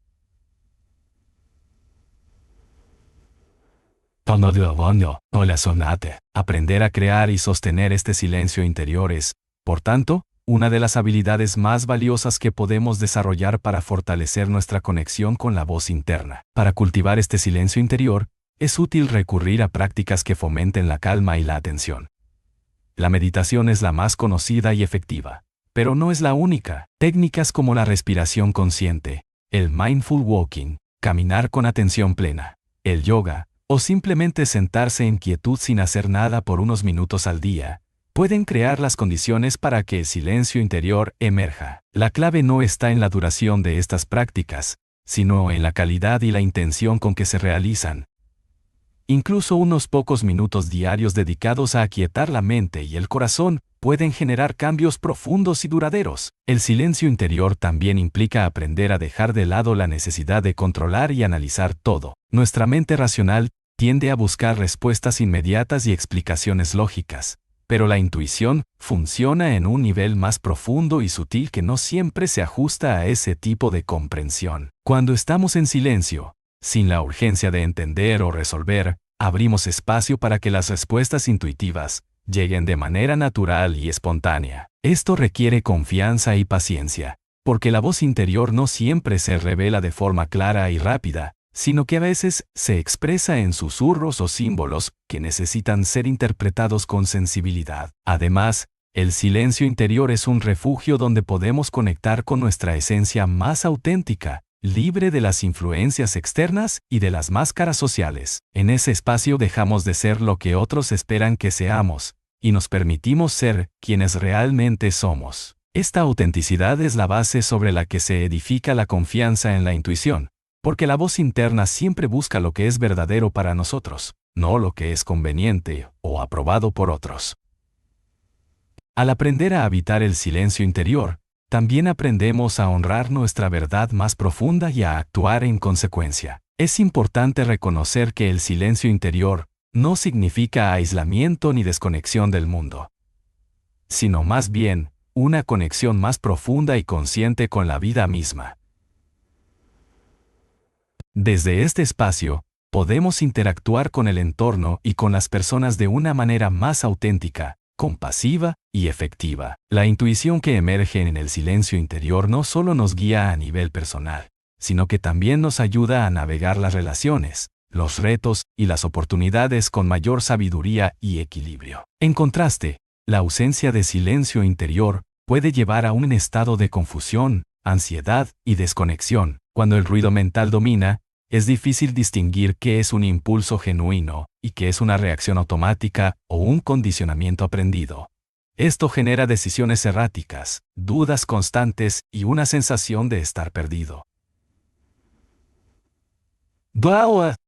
Aprender a crear y sostener este silencio interior es, por tanto, una de las habilidades más valiosas que podemos desarrollar para fortalecer nuestra conexión con la voz interna. Para cultivar este silencio interior, es útil recurrir a prácticas que fomenten la calma y la atención. La meditación es la más conocida y efectiva, pero no es la única. Técnicas como la respiración consciente, el mindful walking, caminar con atención plena, el yoga, o simplemente sentarse en quietud sin hacer nada por unos minutos al día, pueden crear las condiciones para que el silencio interior emerja. La clave no está en la duración de estas prácticas, sino en la calidad y la intención con que se realizan. Incluso unos pocos minutos diarios dedicados a aquietar la mente y el corazón pueden generar cambios profundos y duraderos. El silencio interior también implica aprender a dejar de lado la necesidad de controlar y analizar todo. Nuestra mente racional tiende a buscar respuestas inmediatas y explicaciones lógicas, pero la intuición funciona en un nivel más profundo y sutil que no siempre se ajusta a ese tipo de comprensión. Cuando estamos en silencio, sin la urgencia de entender o resolver, abrimos espacio para que las respuestas intuitivas lleguen de manera natural y espontánea. Esto requiere confianza y paciencia, porque la voz interior no siempre se revela de forma clara y rápida, sino que a veces se expresa en susurros o símbolos que necesitan ser interpretados con sensibilidad. Además, el silencio interior es un refugio donde podemos conectar con nuestra esencia más auténtica, libre de las influencias externas y de las máscaras sociales. En ese espacio dejamos de ser lo que otros esperan que seamos, y nos permitimos ser quienes realmente somos. Esta autenticidad es la base sobre la que se edifica la confianza en la intuición, porque la voz interna siempre busca lo que es verdadero para nosotros, no lo que es conveniente o aprobado por otros. Al aprender a habitar el silencio interior, también aprendemos a honrar nuestra verdad más profunda y a actuar en consecuencia. Es importante reconocer que el silencio interior no significa aislamiento ni desconexión del mundo, sino más bien una conexión más profunda y consciente con la vida misma. Desde este espacio, podemos interactuar con el entorno y con las personas de una manera más auténtica, compasiva y efectiva. La intuición que emerge en el silencio interior no solo nos guía a nivel personal, sino que también nos ayuda a navegar las relaciones, los retos y las oportunidades con mayor sabiduría y equilibrio. En contraste, la ausencia de silencio interior puede llevar a un estado de confusión, ansiedad y desconexión. Cuando el ruido mental domina, es difícil distinguir qué es un impulso genuino y qué es una reacción automática o un condicionamiento aprendido. Esto genera decisiones erráticas, dudas constantes y una sensación de estar perdido.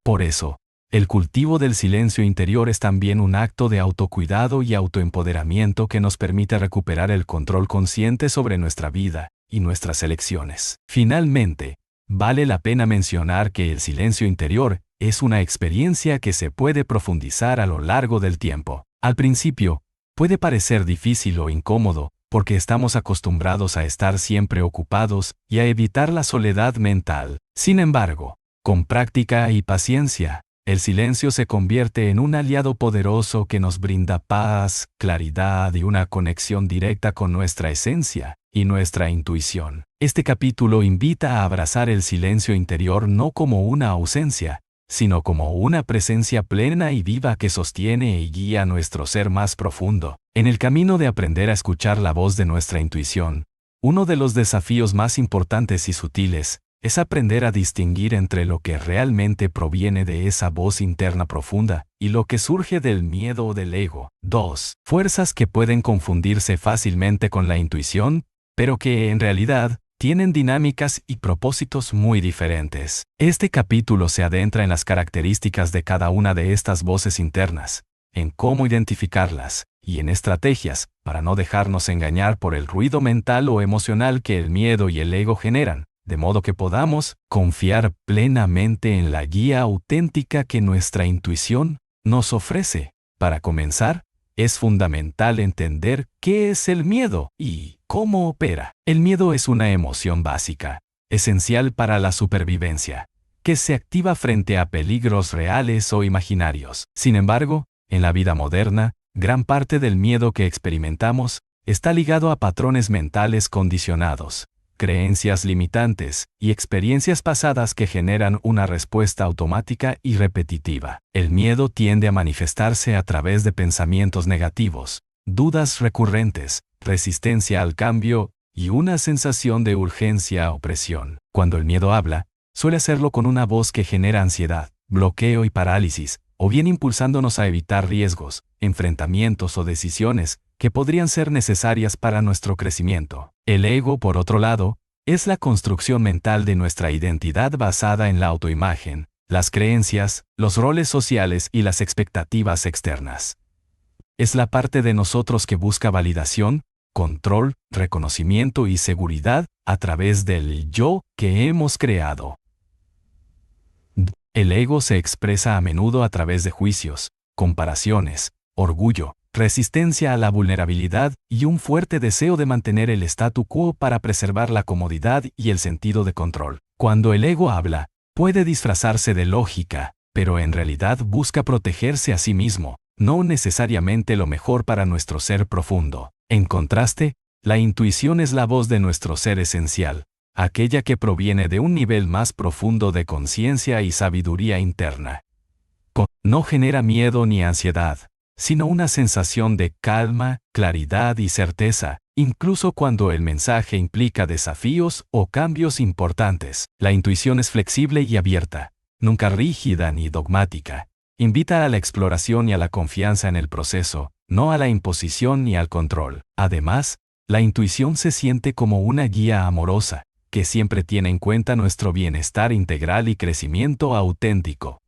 Por eso, el cultivo del silencio interior es también un acto de autocuidado y autoempoderamiento que nos permite recuperar el control consciente sobre nuestra vida y nuestras elecciones. Finalmente, vale la pena mencionar que el silencio interior es una experiencia que se puede profundizar a lo largo del tiempo. Al principio, puede parecer difícil o incómodo, porque estamos acostumbrados a estar siempre ocupados y a evitar la soledad mental. Sin embargo, con práctica y paciencia, el silencio se convierte en un aliado poderoso que nos brinda paz, claridad y una conexión directa con nuestra esencia y nuestra intuición. Este capítulo invita a abrazar el silencio interior no como una ausencia, sino como una presencia plena y viva que sostiene y guía nuestro ser más profundo. En el camino de aprender a escuchar la voz de nuestra intuición, uno de los desafíos más importantes y sutiles es aprender a distinguir entre lo que realmente proviene de esa voz interna profunda y lo que surge del miedo o del ego. 2. Fuerzas que pueden confundirse fácilmente con la intuición, pero que en realidad tienen dinámicas y propósitos muy diferentes. Este capítulo se adentra en las características de cada una de estas voces internas, en cómo identificarlas y en estrategias para no dejarnos engañar por el ruido mental o emocional que el miedo y el ego generan, de modo que podamos confiar plenamente en la guía auténtica que nuestra intuición nos ofrece. Para comenzar, es fundamental entender qué es el miedo y cómo opera. El miedo es una emoción básica, esencial para la supervivencia, que se activa frente a peligros reales o imaginarios. Sin embargo, en la vida moderna, gran parte del miedo que experimentamos está ligado a patrones mentales condicionados, creencias limitantes y experiencias pasadas que generan una respuesta automática y repetitiva. El miedo tiende a manifestarse a través de pensamientos negativos, dudas recurrentes, resistencia al cambio y una sensación de urgencia o presión. Cuando el miedo habla, suele hacerlo con una voz que genera ansiedad, bloqueo y parálisis, o bien impulsándonos a evitar riesgos, enfrentamientos o decisiones que podrían ser necesarias para nuestro crecimiento. El ego, por otro lado, es la construcción mental de nuestra identidad basada en la autoimagen, las creencias, los roles sociales y las expectativas externas. Es la parte de nosotros que busca validación, control, reconocimiento y seguridad a través del yo que hemos creado. El ego se expresa a menudo a través de juicios, comparaciones, orgullo, resistencia a la vulnerabilidad y un fuerte deseo de mantener el statu quo para preservar la comodidad y el sentido de control. Cuando el ego habla, puede disfrazarse de lógica, pero en realidad busca protegerse a sí mismo, no necesariamente lo mejor para nuestro ser profundo. En contraste, la intuición es la voz de nuestro ser esencial, aquella que proviene de un nivel más profundo de conciencia y sabiduría interna. No genera miedo ni ansiedad, sino una sensación de calma, claridad y certeza, incluso cuando el mensaje implica desafíos o cambios importantes. La intuición es flexible y abierta, nunca rígida ni dogmática. Invita a la exploración y a la confianza en el proceso, no a la imposición ni al control. Además, la intuición se siente como una guía amorosa, que siempre tiene en cuenta nuestro bienestar integral y crecimiento auténtico.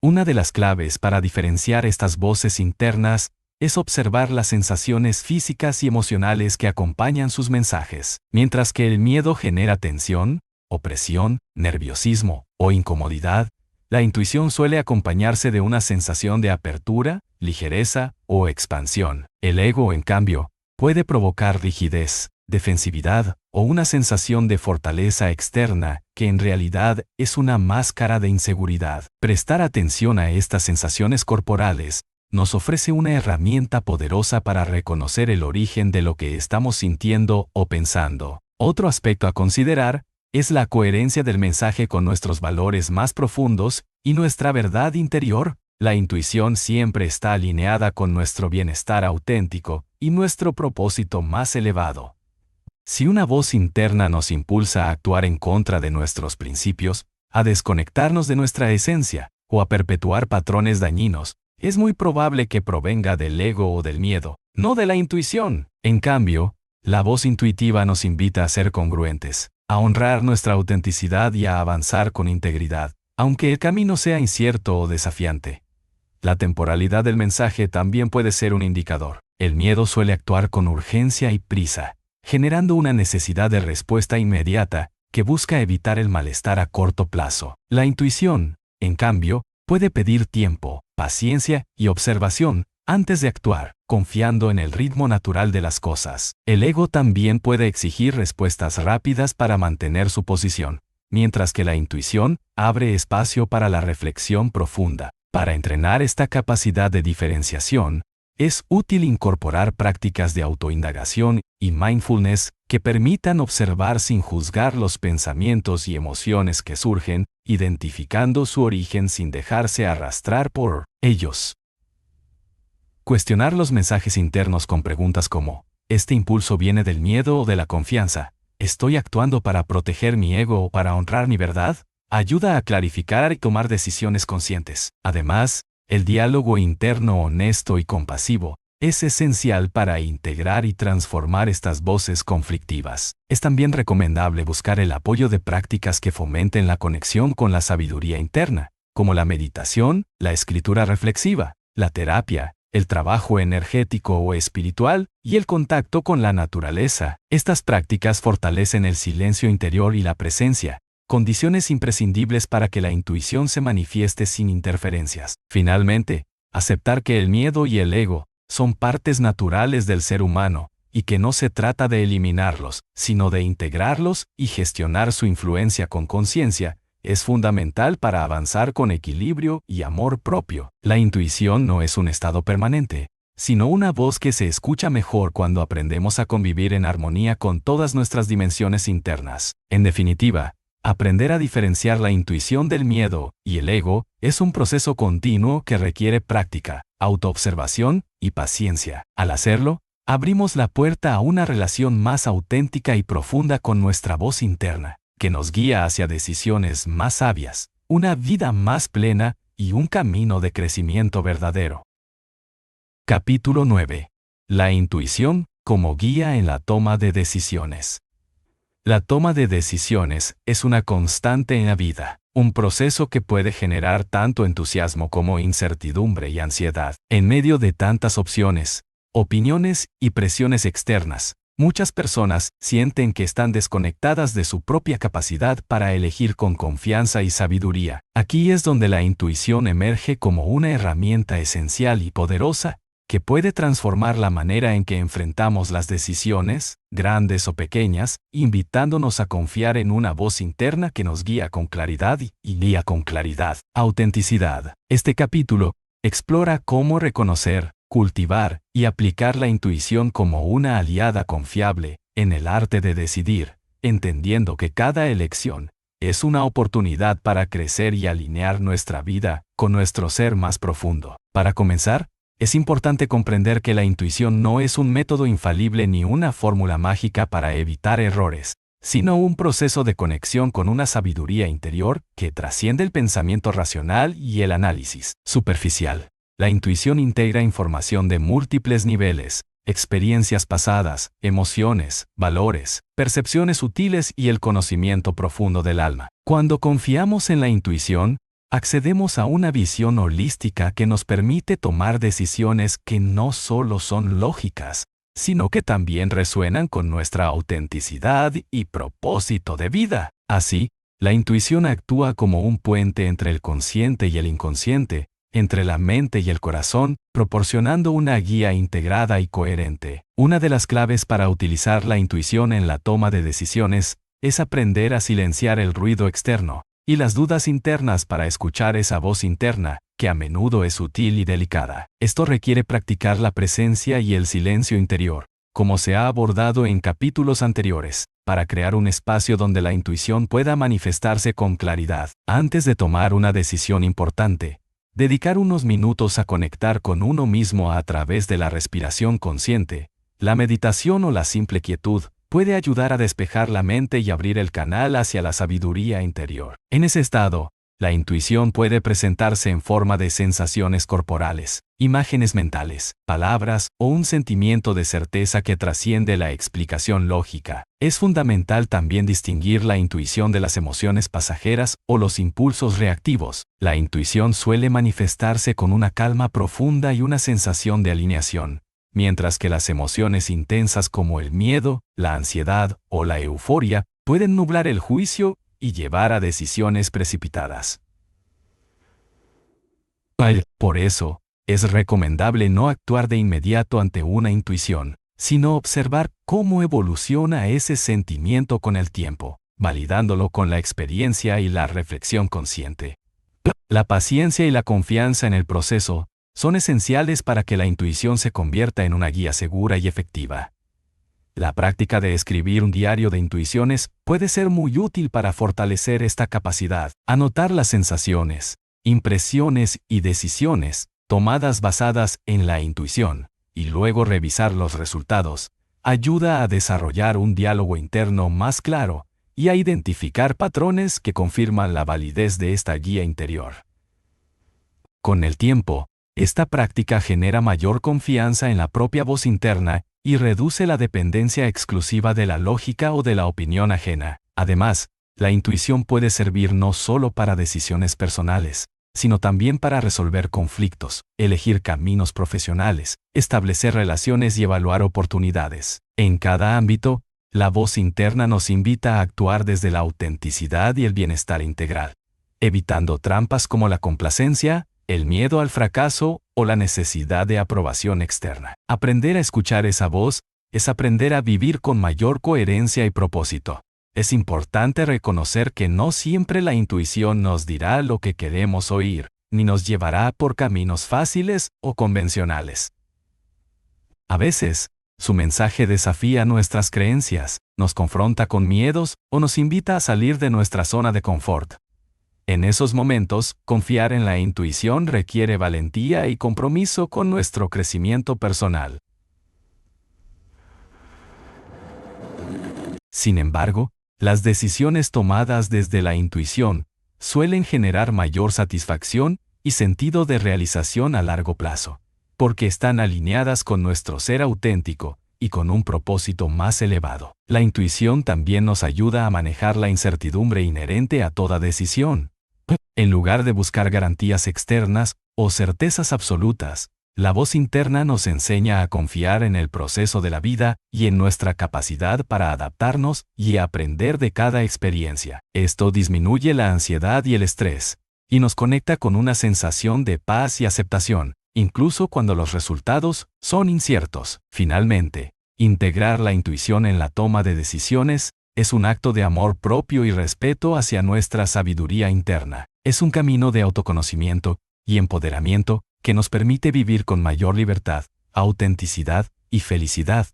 Una de las claves para diferenciar estas voces internas es observar las sensaciones físicas y emocionales que acompañan sus mensajes. Mientras que el miedo genera tensión, opresión, nerviosismo o incomodidad, la intuición suele acompañarse de una sensación de apertura, ligereza o expansión. El ego, en cambio, puede provocar rigidez, defensividad o una sensación de fortaleza externa que en realidad es una máscara de inseguridad. Prestar atención a estas sensaciones corporales nos ofrece una herramienta poderosa para reconocer el origen de lo que estamos sintiendo o pensando. Otro aspecto a considerar es la coherencia del mensaje con nuestros valores más profundos y nuestra verdad interior. La intuición siempre está alineada con nuestro bienestar auténtico y nuestro propósito más elevado. Si una voz interna nos impulsa a actuar en contra de nuestros principios, a desconectarnos de nuestra esencia o a perpetuar patrones dañinos, es muy probable que provenga del ego o del miedo, no de la intuición. En cambio, la voz intuitiva nos invita a ser congruentes, a honrar nuestra autenticidad y a avanzar con integridad, aunque el camino sea incierto o desafiante. La temporalidad del mensaje también puede ser un indicador. El miedo suele actuar con urgencia y prisa, generando una necesidad de respuesta inmediata que busca evitar el malestar a corto plazo. La intuición, en cambio, puede pedir tiempo, paciencia y observación antes de actuar, confiando en el ritmo natural de las cosas. El ego también puede exigir respuestas rápidas para mantener su posición, mientras que la intuición abre espacio para la reflexión profunda. Para entrenar esta capacidad de diferenciación, es útil incorporar prácticas de autoindagación y mindfulness que permitan observar sin juzgar los pensamientos y emociones que surgen, identificando su origen sin dejarse arrastrar por ellos. Cuestionar los mensajes internos con preguntas como: ¿este impulso viene del miedo o de la confianza? ¿Estoy actuando para proteger mi ego o para honrar mi verdad? Ayuda a clarificar y tomar decisiones conscientes. Además, el diálogo interno honesto y compasivo es esencial para integrar y transformar estas voces conflictivas. Es también recomendable buscar el apoyo de prácticas que fomenten la conexión con la sabiduría interna, como la meditación, la escritura reflexiva, la terapia, el trabajo energético o espiritual y el contacto con la naturaleza. Estas prácticas fortalecen el silencio interior y la presencia, condiciones imprescindibles para que la intuición se manifieste sin interferencias. Finalmente, aceptar que el miedo y el ego son partes naturales del ser humano y que no se trata de eliminarlos, sino de integrarlos y gestionar su influencia con conciencia, es fundamental para avanzar con equilibrio y amor propio. La intuición no es un estado permanente, sino una voz que se escucha mejor cuando aprendemos a convivir en armonía con todas nuestras dimensiones internas. En definitiva, aprender a diferenciar la intuición del miedo y el ego es un proceso continuo que requiere práctica, autoobservación y paciencia. Al hacerlo, abrimos la puerta a una relación más auténtica y profunda con nuestra voz interna, que nos guía hacia decisiones más sabias, una vida más plena y un camino de crecimiento verdadero. Capítulo 9. La intuición como guía en la toma de decisiones. La toma de decisiones es una constante en la vida, un proceso que puede generar tanto entusiasmo como incertidumbre y ansiedad. En medio de tantas opciones, opiniones y presiones externas, muchas personas sienten que están desconectadas de su propia capacidad para elegir con confianza y sabiduría. Aquí es donde la intuición emerge como una herramienta esencial y poderosa que puede transformar la manera en que enfrentamos las decisiones, grandes o pequeñas, invitándonos a confiar en una voz interna que nos guía con claridad y guía con claridad. Autenticidad. Este capítulo explora cómo reconocer, cultivar y aplicar la intuición como una aliada confiable en el arte de decidir, entendiendo que cada elección es una oportunidad para crecer y alinear nuestra vida con nuestro ser más profundo. Para comenzar, es importante comprender que la intuición no es un método infalible ni una fórmula mágica para evitar errores, sino un proceso de conexión con una sabiduría interior que trasciende el pensamiento racional y el análisis superficial. La intuición integra información de múltiples niveles, experiencias pasadas, emociones, valores, percepciones sutiles y el conocimiento profundo del alma. Cuando confiamos en la intuición, accedemos a una visión holística que nos permite tomar decisiones que no solo son lógicas, sino que también resuenan con nuestra autenticidad y propósito de vida. Así, la intuición actúa como un puente entre el consciente y el inconsciente, entre la mente y el corazón, proporcionando una guía integrada y coherente. Una de las claves para utilizar la intuición en la toma de decisiones es aprender a silenciar el ruido externo. y las dudas internas para escuchar esa voz interna, que a menudo es sutil y delicada. Esto requiere practicar la presencia y el silencio interior, como se ha abordado en capítulos anteriores, para crear un espacio donde la intuición pueda manifestarse con claridad. Antes de tomar una decisión importante, dedicar unos minutos a conectar con uno mismo a través de la respiración consciente, la meditación o la simple quietud, puede ayudar a despejar la mente y abrir el canal hacia la sabiduría interior. En ese estado, la intuición puede presentarse en forma de sensaciones corporales, imágenes mentales, palabras o un sentimiento de certeza que trasciende la explicación lógica. Es fundamental también distinguir la intuición de las emociones pasajeras o los impulsos reactivos. La intuición suele manifestarse con una calma profunda y una sensación de alineación, mientras que las emociones intensas como el miedo, la ansiedad o la euforia pueden nublar el juicio y llevar a decisiones precipitadas. Por eso, es recomendable no actuar de inmediato ante una intuición, sino observar cómo evoluciona ese sentimiento con el tiempo, validándolo con la experiencia y la reflexión consciente. La paciencia y la confianza en el proceso son esenciales para que la intuición se convierta en una guía segura y efectiva. La práctica de escribir un diario de intuiciones puede ser muy útil para fortalecer esta capacidad. Anotar las sensaciones, impresiones y decisiones tomadas basadas en la intuición, y luego revisar los resultados, ayuda a desarrollar un diálogo interno más claro y a identificar patrones que confirman la validez de esta guía interior. Con el tiempo, esta práctica genera mayor confianza en la propia voz interna y reduce la dependencia exclusiva de la lógica o de la opinión ajena. Además, la intuición puede servir no solo para decisiones personales, sino también para resolver conflictos, elegir caminos profesionales, establecer relaciones y evaluar oportunidades. En cada ámbito, la voz interna nos invita a actuar desde la autenticidad y el bienestar integral, evitando trampas como la complacencia, el miedo al fracaso o la necesidad de aprobación externa. Aprender a escuchar esa voz es aprender a vivir con mayor coherencia y propósito. Es importante reconocer que no siempre la intuición nos dirá lo que queremos oír, ni nos llevará por caminos fáciles o convencionales. A veces, su mensaje desafía nuestras creencias, nos confronta con miedos o nos invita a salir de nuestra zona de confort. En esos momentos, confiar en la intuición requiere valentía y compromiso con nuestro crecimiento personal. Sin embargo, las decisiones tomadas desde la intuición suelen generar mayor satisfacción y sentido de realización a largo plazo, porque están alineadas con nuestro ser auténtico y con un propósito más elevado. La intuición también nos ayuda a manejar la incertidumbre inherente a toda decisión. En lugar de buscar garantías externas o certezas absolutas, la voz interna nos enseña a confiar en el proceso de la vida y en nuestra capacidad para adaptarnos y aprender de cada experiencia. Esto disminuye la ansiedad y el estrés, y nos conecta con una sensación de paz y aceptación, incluso cuando los resultados son inciertos. Finalmente, integrar la intuición en la toma de decisiones es un acto de amor propio y respeto hacia nuestra sabiduría interna. Es un camino de autoconocimiento y empoderamiento que nos permite vivir con mayor libertad, autenticidad y felicidad.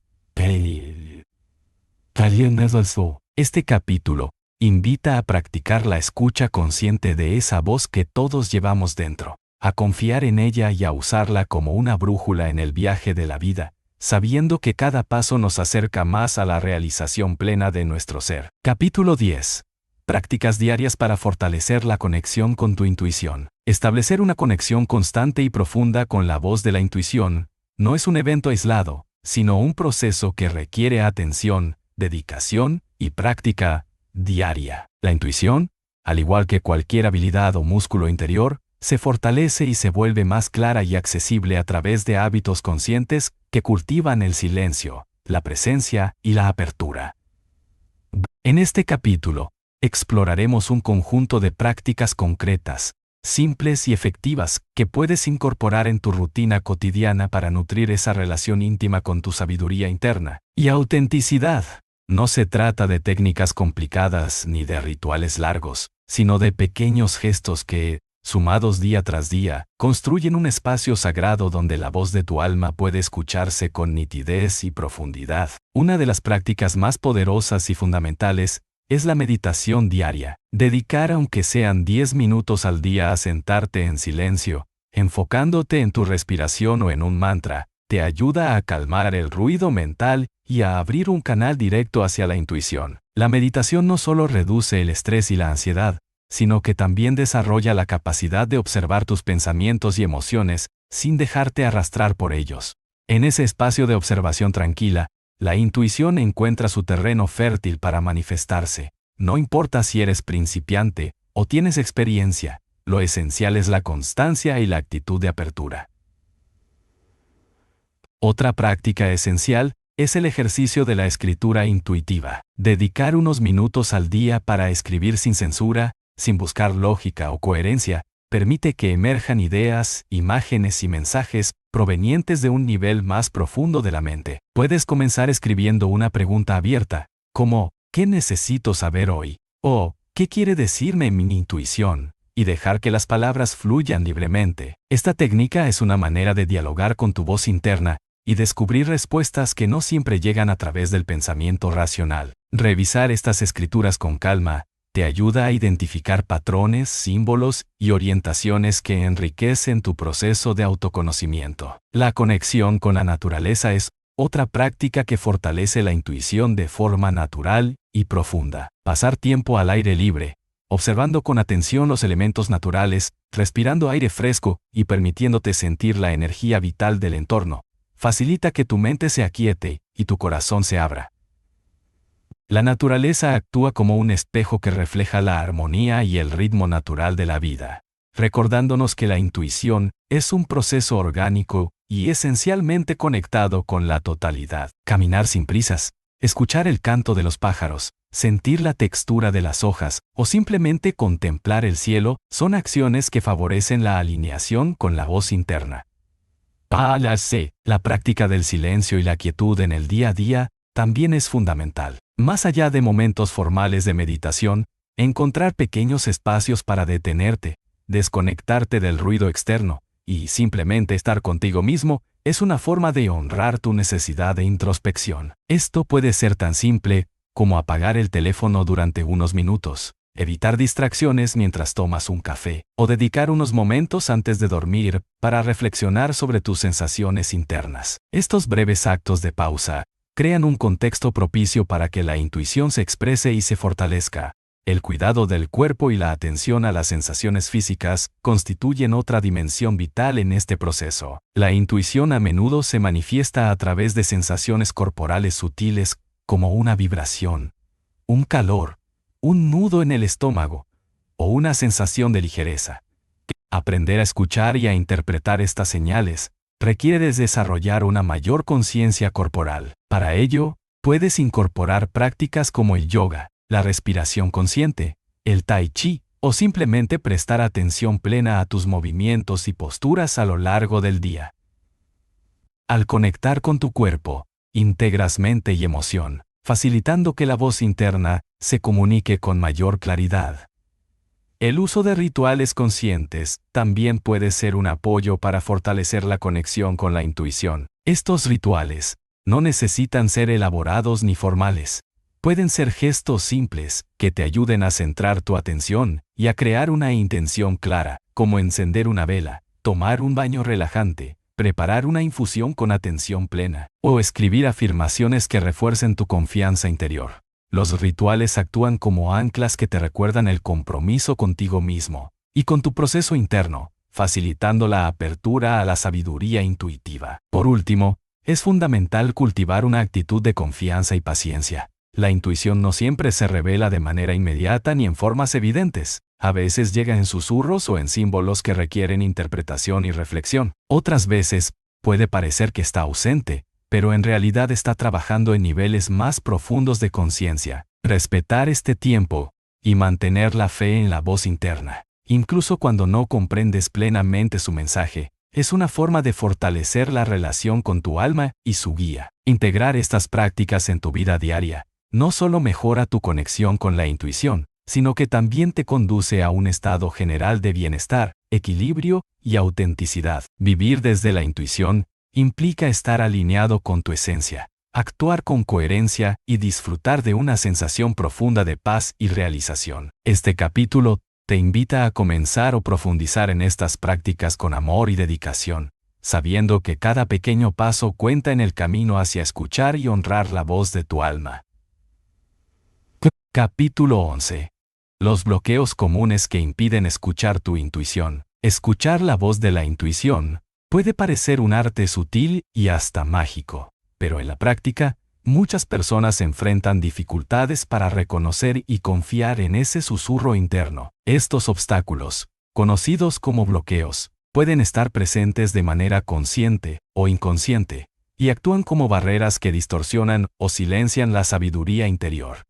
Este capítulo invita a practicar la escucha consciente de esa voz que todos llevamos dentro, a confiar en ella y a usarla como una brújula en el viaje de la vida, sabiendo que cada paso nos acerca más a la realización plena de nuestro ser. Capítulo 10. Prácticas diarias para fortalecer la conexión con tu intuición. Establecer una conexión constante y profunda con la voz de la intuición no es un evento aislado, sino un proceso que requiere atención, dedicación y práctica diaria. La intuición, al igual que cualquier habilidad o músculo interior, se fortalece y se vuelve más clara y accesible a través de hábitos conscientes que cultivan el silencio, la presencia y la apertura. En este capítulo, exploraremos un conjunto de prácticas concretas, simples y efectivas que puedes incorporar en tu rutina cotidiana para nutrir esa relación íntima con tu sabiduría interna y autenticidad. No se trata de técnicas complicadas ni de rituales largos, sino de pequeños gestos que, sumados día tras día, construyen un espacio sagrado donde la voz de tu alma puede escucharse con nitidez y profundidad. Una de las prácticas más poderosas y fundamentales es la meditación diaria. Dedicar aunque sean 10 minutos al día a sentarte en silencio, enfocándote en tu respiración o en un mantra, te ayuda a calmar el ruido mental y a abrir un canal directo hacia la intuición. La meditación no solo reduce el estrés y la ansiedad, sino que también desarrolla la capacidad de observar tus pensamientos y emociones sin dejarte arrastrar por ellos. En ese espacio de observación tranquila, la intuición encuentra su terreno fértil para manifestarse. No importa si eres principiante o tienes experiencia, lo esencial es la constancia y la actitud de apertura. Otra práctica esencial es el ejercicio de la escritura intuitiva. Dedicar unos minutos al día para escribir sin censura, sin buscar lógica o coherencia, permite que emerjan ideas, imágenes y mensajes provenientes de un nivel más profundo de la mente. Puedes comenzar escribiendo una pregunta abierta, como ¿qué necesito saber hoy? O ¿qué quiere decirme mi intuición? Y dejar que las palabras fluyan libremente. Esta técnica es una manera de dialogar con tu voz interna y descubrir respuestas que no siempre llegan a través del pensamiento racional. Revisar estas escrituras con calma te ayuda a identificar patrones, símbolos y orientaciones que enriquecen tu proceso de autoconocimiento. La conexión con la naturaleza es otra práctica que fortalece la intuición de forma natural y profunda. Pasar tiempo al aire libre, observando con atención los elementos naturales, respirando aire fresco y permitiéndote sentir la energía vital del entorno, facilita que tu mente se aquiete y tu corazón se abra. La naturaleza actúa como un espejo que refleja la armonía y el ritmo natural de la vida, recordándonos que la intuición es un proceso orgánico y esencialmente conectado con la totalidad. Caminar sin prisas, escuchar el canto de los pájaros, sentir la textura de las hojas o simplemente contemplar el cielo son acciones que favorecen la alineación con la voz interna. La práctica del silencio y la quietud en el día a día también es fundamental. Más allá de momentos formales de meditación, encontrar pequeños espacios para detenerte, desconectarte del ruido externo y simplemente estar contigo mismo es una forma de honrar tu necesidad de introspección. Esto puede ser tan simple como apagar el teléfono durante unos minutos, evitar distracciones mientras tomas un café, o dedicar unos momentos antes de dormir para reflexionar sobre tus sensaciones internas. Estos breves actos de pausa crean un contexto propicio para que la intuición se exprese y se fortalezca. El cuidado del cuerpo y la atención a las sensaciones físicas constituyen otra dimensión vital en este proceso. La intuición a menudo se manifiesta a través de sensaciones corporales sutiles como una vibración, un calor, un nudo en el estómago o una sensación de ligereza. Aprender a escuchar y a interpretar estas señales requiere desarrollar una mayor conciencia corporal. Para ello, puedes incorporar prácticas como el yoga, la respiración consciente, el tai chi, o simplemente prestar atención plena a tus movimientos y posturas a lo largo del día. Al conectar con tu cuerpo, integras mente y emoción, facilitando que la voz interna se comunique con mayor claridad. El uso de rituales conscientes también puede ser un apoyo para fortalecer la conexión con la intuición. Estos rituales no necesitan ser elaborados ni formales. Pueden ser gestos simples que te ayuden a centrar tu atención y a crear una intención clara, como encender una vela, tomar un baño relajante, preparar una infusión con atención plena, o escribir afirmaciones que refuercen tu confianza interior. Los rituales actúan como anclas que te recuerdan el compromiso contigo mismo y con tu proceso interno, facilitando la apertura a la sabiduría intuitiva. Por último, es fundamental cultivar una actitud de confianza y paciencia. La intuición no siempre se revela de manera inmediata ni en formas evidentes. A veces llega en susurros o en símbolos que requieren interpretación y reflexión. Otras veces, puede parecer que está ausente, pero en realidad está trabajando en niveles más profundos de conciencia. Respetar este tiempo y mantener la fe en la voz interna, incluso cuando no comprendes plenamente su mensaje, es una forma de fortalecer la relación con tu alma y su guía. Integrar estas prácticas en tu vida diaria no solo mejora tu conexión con la intuición, sino que también te conduce a un estado general de bienestar, equilibrio y autenticidad. Vivir desde la intuición implica estar alineado con tu esencia, actuar con coherencia y disfrutar de una sensación profunda de paz y realización. Este capítulo te invita a comenzar o profundizar en estas prácticas con amor y dedicación, sabiendo que cada pequeño paso cuenta en el camino hacia escuchar y honrar la voz de tu alma. Capítulo 11. Los bloqueos comunes que impiden escuchar tu intuición. Escuchar la voz de la intuición puede parecer un arte sutil y hasta mágico, pero en la práctica, muchas personas enfrentan dificultades para reconocer y confiar en ese susurro interno. Estos obstáculos, conocidos como bloqueos, pueden estar presentes de manera consciente o inconsciente, y actúan como barreras que distorsionan o silencian la sabiduría interior.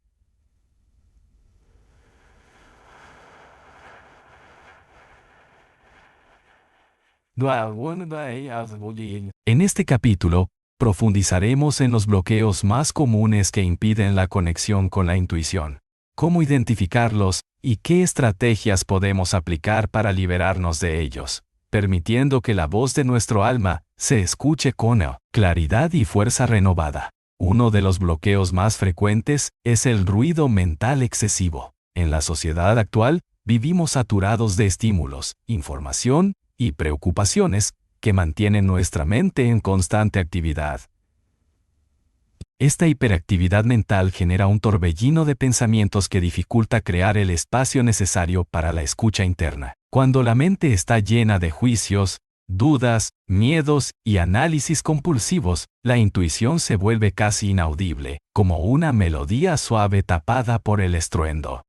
En este capítulo, profundizaremos en los bloqueos más comunes que impiden la conexión con la intuición, cómo identificarlos y qué estrategias podemos aplicar para liberarnos de ellos, permitiendo que la voz de nuestro alma se escuche con claridad y fuerza renovada. Uno de los bloqueos más frecuentes es el ruido mental excesivo. En la sociedad actual, vivimos saturados de estímulos, información y preocupaciones que mantienen nuestra mente en constante actividad. Esta hiperactividad mental genera un torbellino de pensamientos que dificulta crear el espacio necesario para la escucha interna. Cuando la mente está llena de juicios, dudas, miedos y análisis compulsivos, la intuición se vuelve casi inaudible, como una melodía suave tapada por el estruendo.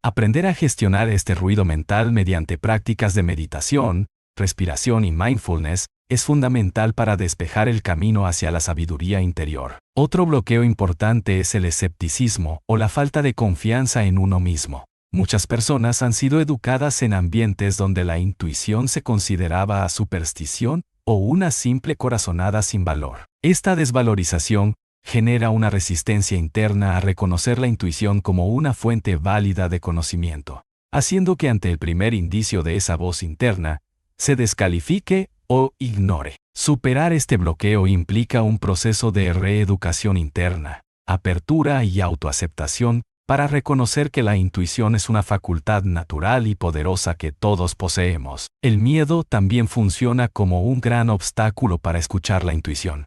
Aprender a gestionar este ruido mental mediante prácticas de meditación, respiración y mindfulness es fundamental para despejar el camino hacia la sabiduría interior. Otro bloqueo importante es el escepticismo o la falta de confianza en uno mismo. Muchas personas han sido educadas en ambientes donde la intuición se consideraba superstición o una simple corazonada sin valor. Esta desvalorización genera una resistencia interna a reconocer la intuición como una fuente válida de conocimiento, haciendo que ante el primer indicio de esa voz interna, se descalifique o ignore. Superar este bloqueo implica un proceso de reeducación interna, apertura y autoaceptación para reconocer que la intuición es una facultad natural y poderosa que todos poseemos. El miedo también funciona como un gran obstáculo para escuchar la intuición.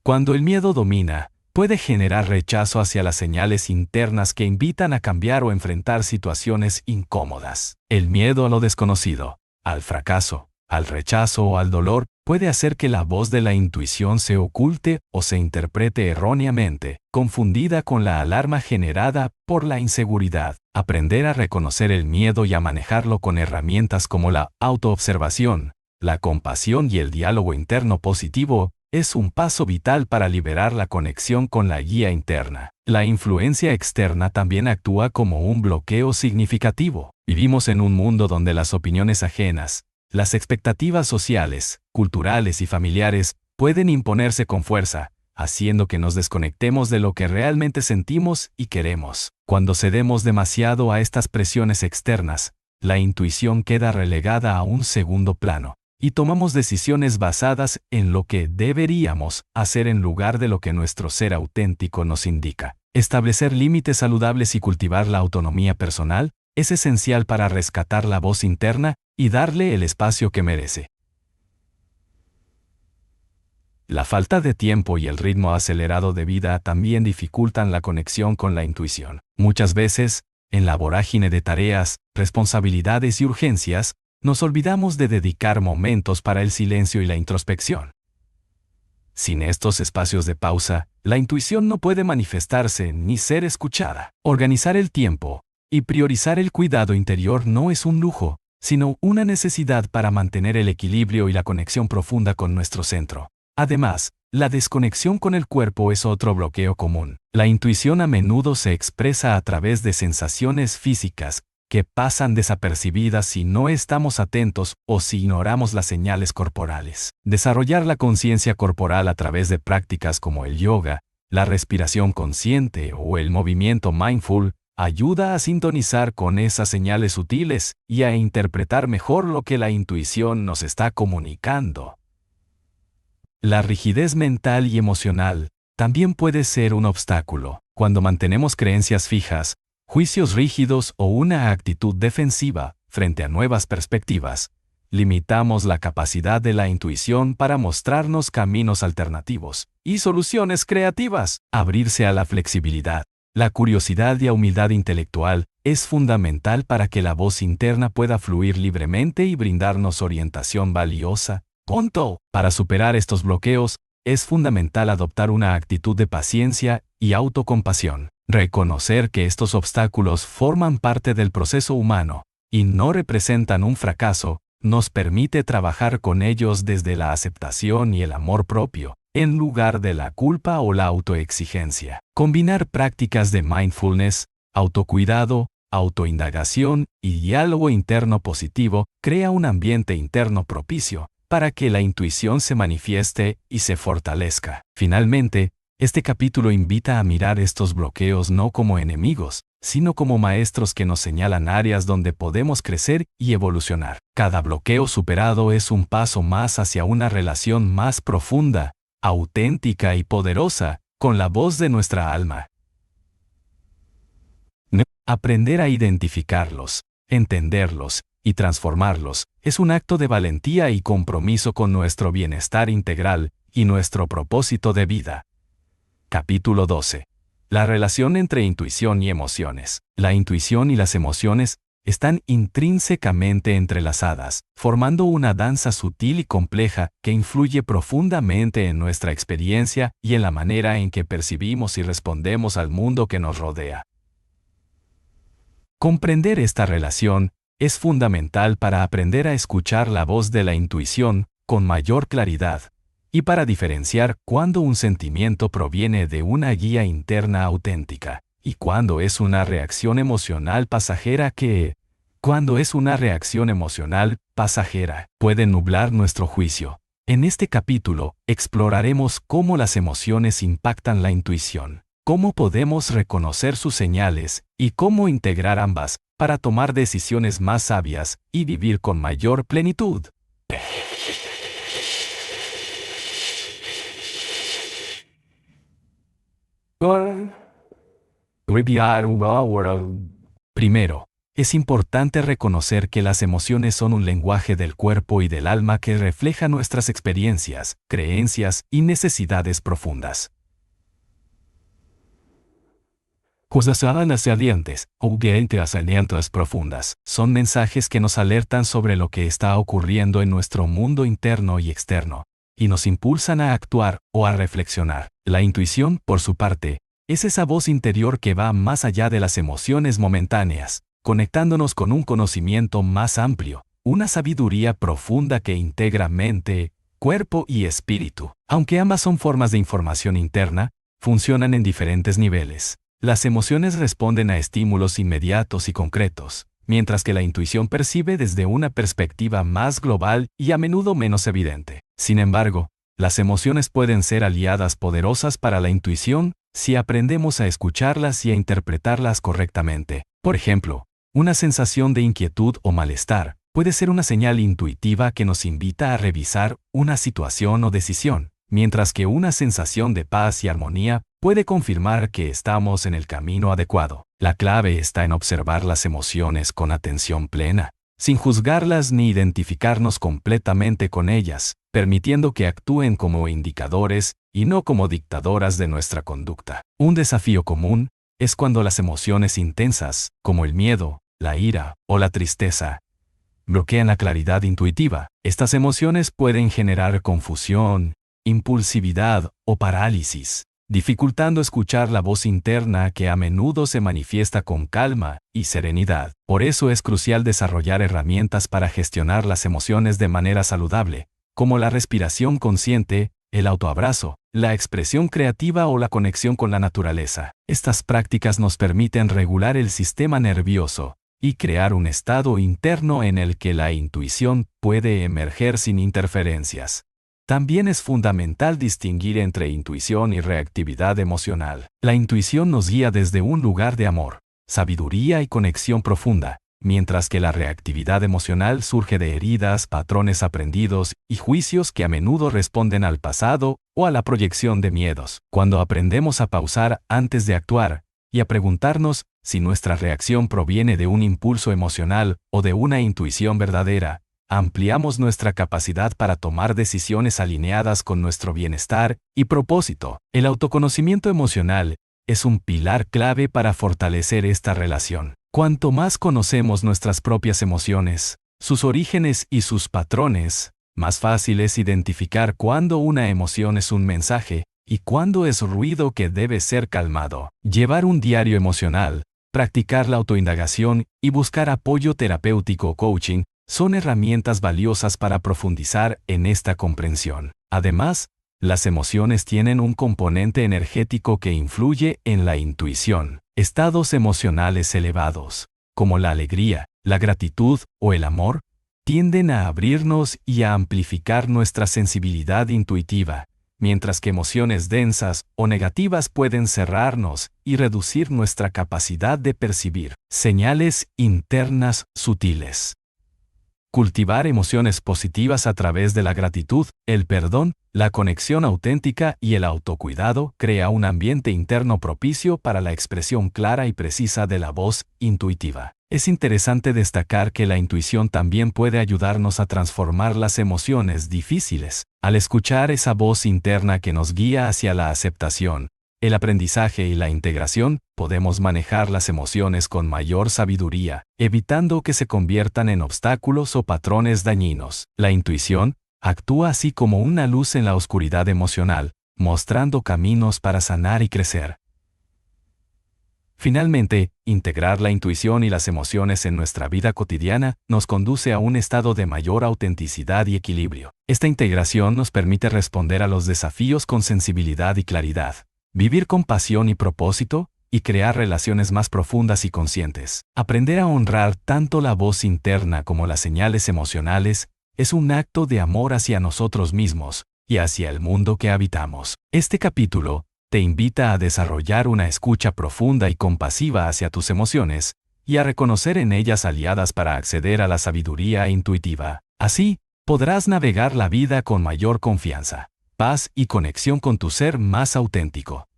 Cuando el miedo domina, puede generar rechazo hacia las señales internas que invitan a cambiar o enfrentar situaciones incómodas. El miedo a lo desconocido, al fracaso, al rechazo o al dolor puede hacer que la voz de la intuición se oculte o se interprete erróneamente, confundida con la alarma generada por la inseguridad. Aprender a reconocer el miedo y a manejarlo con herramientas como la autoobservación, la compasión y el diálogo interno positivo es un paso vital para liberar la conexión con la guía interna. La influencia externa también actúa como un bloqueo significativo. Vivimos en un mundo donde las opiniones ajenas, las expectativas sociales, culturales y familiares pueden imponerse con fuerza, haciendo que nos desconectemos de lo que realmente sentimos y queremos. Cuando cedemos demasiado a estas presiones externas, la intuición queda relegada a un segundo plano, y tomamos decisiones basadas en lo que deberíamos hacer en lugar de lo que nuestro ser auténtico nos indica. Establecer límites saludables y cultivar la autonomía personal es esencial para rescatar la voz interna y darle el espacio que merece. La falta de tiempo y el ritmo acelerado de vida también dificultan la conexión con la intuición. Muchas veces, en la vorágine de tareas, responsabilidades y urgencias, nos olvidamos de dedicar momentos para el silencio y la introspección. Sin estos espacios de pausa, la intuición no puede manifestarse ni ser escuchada. Organizar el tiempo y priorizar el cuidado interior no es un lujo, sino una necesidad para mantener el equilibrio y la conexión profunda con nuestro centro. Además, la desconexión con el cuerpo es otro bloqueo común. La intuición a menudo se expresa a través de sensaciones físicas que pasan desapercibidas si no estamos atentos o si ignoramos las señales corporales. Desarrollar la conciencia corporal a través de prácticas como el yoga, La respiración consciente o el movimiento mindful ayuda a sintonizar con esas señales sutiles y a interpretar mejor lo que la intuición nos está comunicando. La rigidez mental y emocional también puede ser un obstáculo. Cuando mantenemos creencias fijas, juicios rígidos o una actitud defensiva frente a nuevas perspectivas, limitamos la capacidad de la intuición para mostrarnos caminos alternativos y soluciones creativas. Abrirse a la flexibilidad, la curiosidad y humildad intelectual es fundamental para que la voz interna pueda fluir libremente y brindarnos orientación valiosa. Para superar estos bloqueos, es fundamental adoptar una actitud de paciencia y autocompasión. Reconocer que estos obstáculos forman parte del proceso humano y no representan un fracaso, nos permite trabajar con ellos desde la aceptación y el amor propio, en lugar de la culpa o la autoexigencia. Combinar prácticas de mindfulness, autocuidado, autoindagación y diálogo interno positivo crea un ambiente interno propicio para que la intuición se manifieste y se fortalezca. Finalmente, este capítulo invita a mirar estos bloqueos no como enemigos, sino como maestros que nos señalan áreas donde podemos crecer y evolucionar. Cada bloqueo superado es un paso más hacia una relación más profunda, auténtica y poderosa con la voz de nuestra alma. Aprender a identificarlos, entenderlos y transformarlos es un acto de valentía y compromiso con nuestro bienestar integral y nuestro propósito de vida. Capítulo 12. La relación entre intuición y emociones. La intuición y las emociones están intrínsecamente entrelazadas, formando una danza sutil y compleja que influye profundamente en nuestra experiencia y en la manera en que percibimos y respondemos al mundo que nos rodea. Comprender esta relación es fundamental para aprender a escuchar la voz de la intuición con mayor claridad y para diferenciar cuándo un sentimiento proviene de una guía interna auténtica y cuándo es una reacción emocional pasajera puede nublar nuestro juicio. En este capítulo exploraremos cómo las emociones impactan la intuición, cómo podemos reconocer sus señales y cómo integrar ambas para tomar decisiones más sabias y vivir con mayor plenitud. Primero, es importante reconocer que las emociones son un lenguaje del cuerpo y del alma que refleja nuestras experiencias, creencias y necesidades profundas. Cosas ascendientes o ascendientes profundas son mensajes que nos alertan sobre lo que está ocurriendo en nuestro mundo interno y externo, y nos impulsan a actuar o a reflexionar. La intuición, por su parte, es esa voz interior que va más allá de las emociones momentáneas, conectándonos con un conocimiento más amplio, una sabiduría profunda que integra mente, cuerpo y espíritu. Aunque ambas son formas de información interna, funcionan en diferentes niveles. Las emociones responden a estímulos inmediatos y concretos, mientras que la intuición percibe desde una perspectiva más global y a menudo menos evidente. Sin embargo, las emociones pueden ser aliadas poderosas para la intuición si aprendemos a escucharlas y a interpretarlas correctamente. Por ejemplo, una sensación de inquietud o malestar puede ser una señal intuitiva que nos invita a revisar una situación o decisión, mientras que una sensación de paz y armonía puede confirmar que estamos en el camino adecuado. La clave está en observar las emociones con atención plena, sin juzgarlas ni identificarnos completamente con ellas, permitiendo que actúen como indicadores y no como dictadoras de nuestra conducta. Un desafío común es cuando las emociones intensas, como el miedo, la ira o la tristeza, bloquean la claridad intuitiva. Estas emociones pueden generar confusión, impulsividad o parálisis, dificultando escuchar la voz interna que a menudo se manifiesta con calma y serenidad. Por eso es crucial desarrollar herramientas para gestionar las emociones de manera saludable, como la respiración consciente, el autoabrazo, la expresión creativa o la conexión con la naturaleza. Estas prácticas nos permiten regular el sistema nervioso y crear un estado interno en el que la intuición puede emerger sin interferencias. También es fundamental distinguir entre intuición y reactividad emocional. La intuición nos guía desde un lugar de amor, sabiduría y conexión profunda, mientras que la reactividad emocional surge de heridas, patrones aprendidos y juicios que a menudo responden al pasado o a la proyección de miedos. Cuando aprendemos a pausar antes de actuar y a preguntarnos si nuestra reacción proviene de un impulso emocional o de una intuición verdadera, ampliamos nuestra capacidad para tomar decisiones alineadas con nuestro bienestar y propósito. El autoconocimiento emocional es un pilar clave para fortalecer esta relación. Cuanto más conocemos nuestras propias emociones, sus orígenes y sus patrones, más fácil es identificar cuándo una emoción es un mensaje y cuándo es ruido que debe ser calmado. Llevar un diario emocional, practicar la autoindagación y buscar apoyo terapéutico o coaching son herramientas valiosas para profundizar en esta comprensión. Además, las emociones tienen un componente energético que influye en la intuición. Estados emocionales elevados, como la alegría, la gratitud o el amor, tienden a abrirnos y a amplificar nuestra sensibilidad intuitiva, mientras que emociones densas o negativas pueden cerrarnos y reducir nuestra capacidad de percibir señales internas sutiles. Cultivar emociones positivas a través de la gratitud, el perdón, la conexión auténtica y el autocuidado crea un ambiente interno propicio para la expresión clara y precisa de la voz intuitiva. Es interesante destacar que la intuición también puede ayudarnos a transformar las emociones difíciles. Al escuchar esa voz interna que nos guía hacia la aceptación, el aprendizaje y la integración, podemos manejar las emociones con mayor sabiduría, evitando que se conviertan en obstáculos o patrones dañinos. La intuición actúa así como una luz en la oscuridad emocional, mostrando caminos para sanar y crecer. Finalmente, integrar la intuición y las emociones en nuestra vida cotidiana nos conduce a un estado de mayor autenticidad y equilibrio. Esta integración nos permite responder a los desafíos con sensibilidad y claridad, vivir con pasión y propósito, y crear relaciones más profundas y conscientes. Aprender a honrar tanto la voz interna como las señales emocionales es un acto de amor hacia nosotros mismos y hacia el mundo que habitamos. Este capítulo te invita a desarrollar una escucha profunda y compasiva hacia tus emociones y a reconocer en ellas aliadas para acceder a la sabiduría intuitiva. Así, podrás navegar la vida con mayor confianza, paz y conexión con tu ser más auténtico.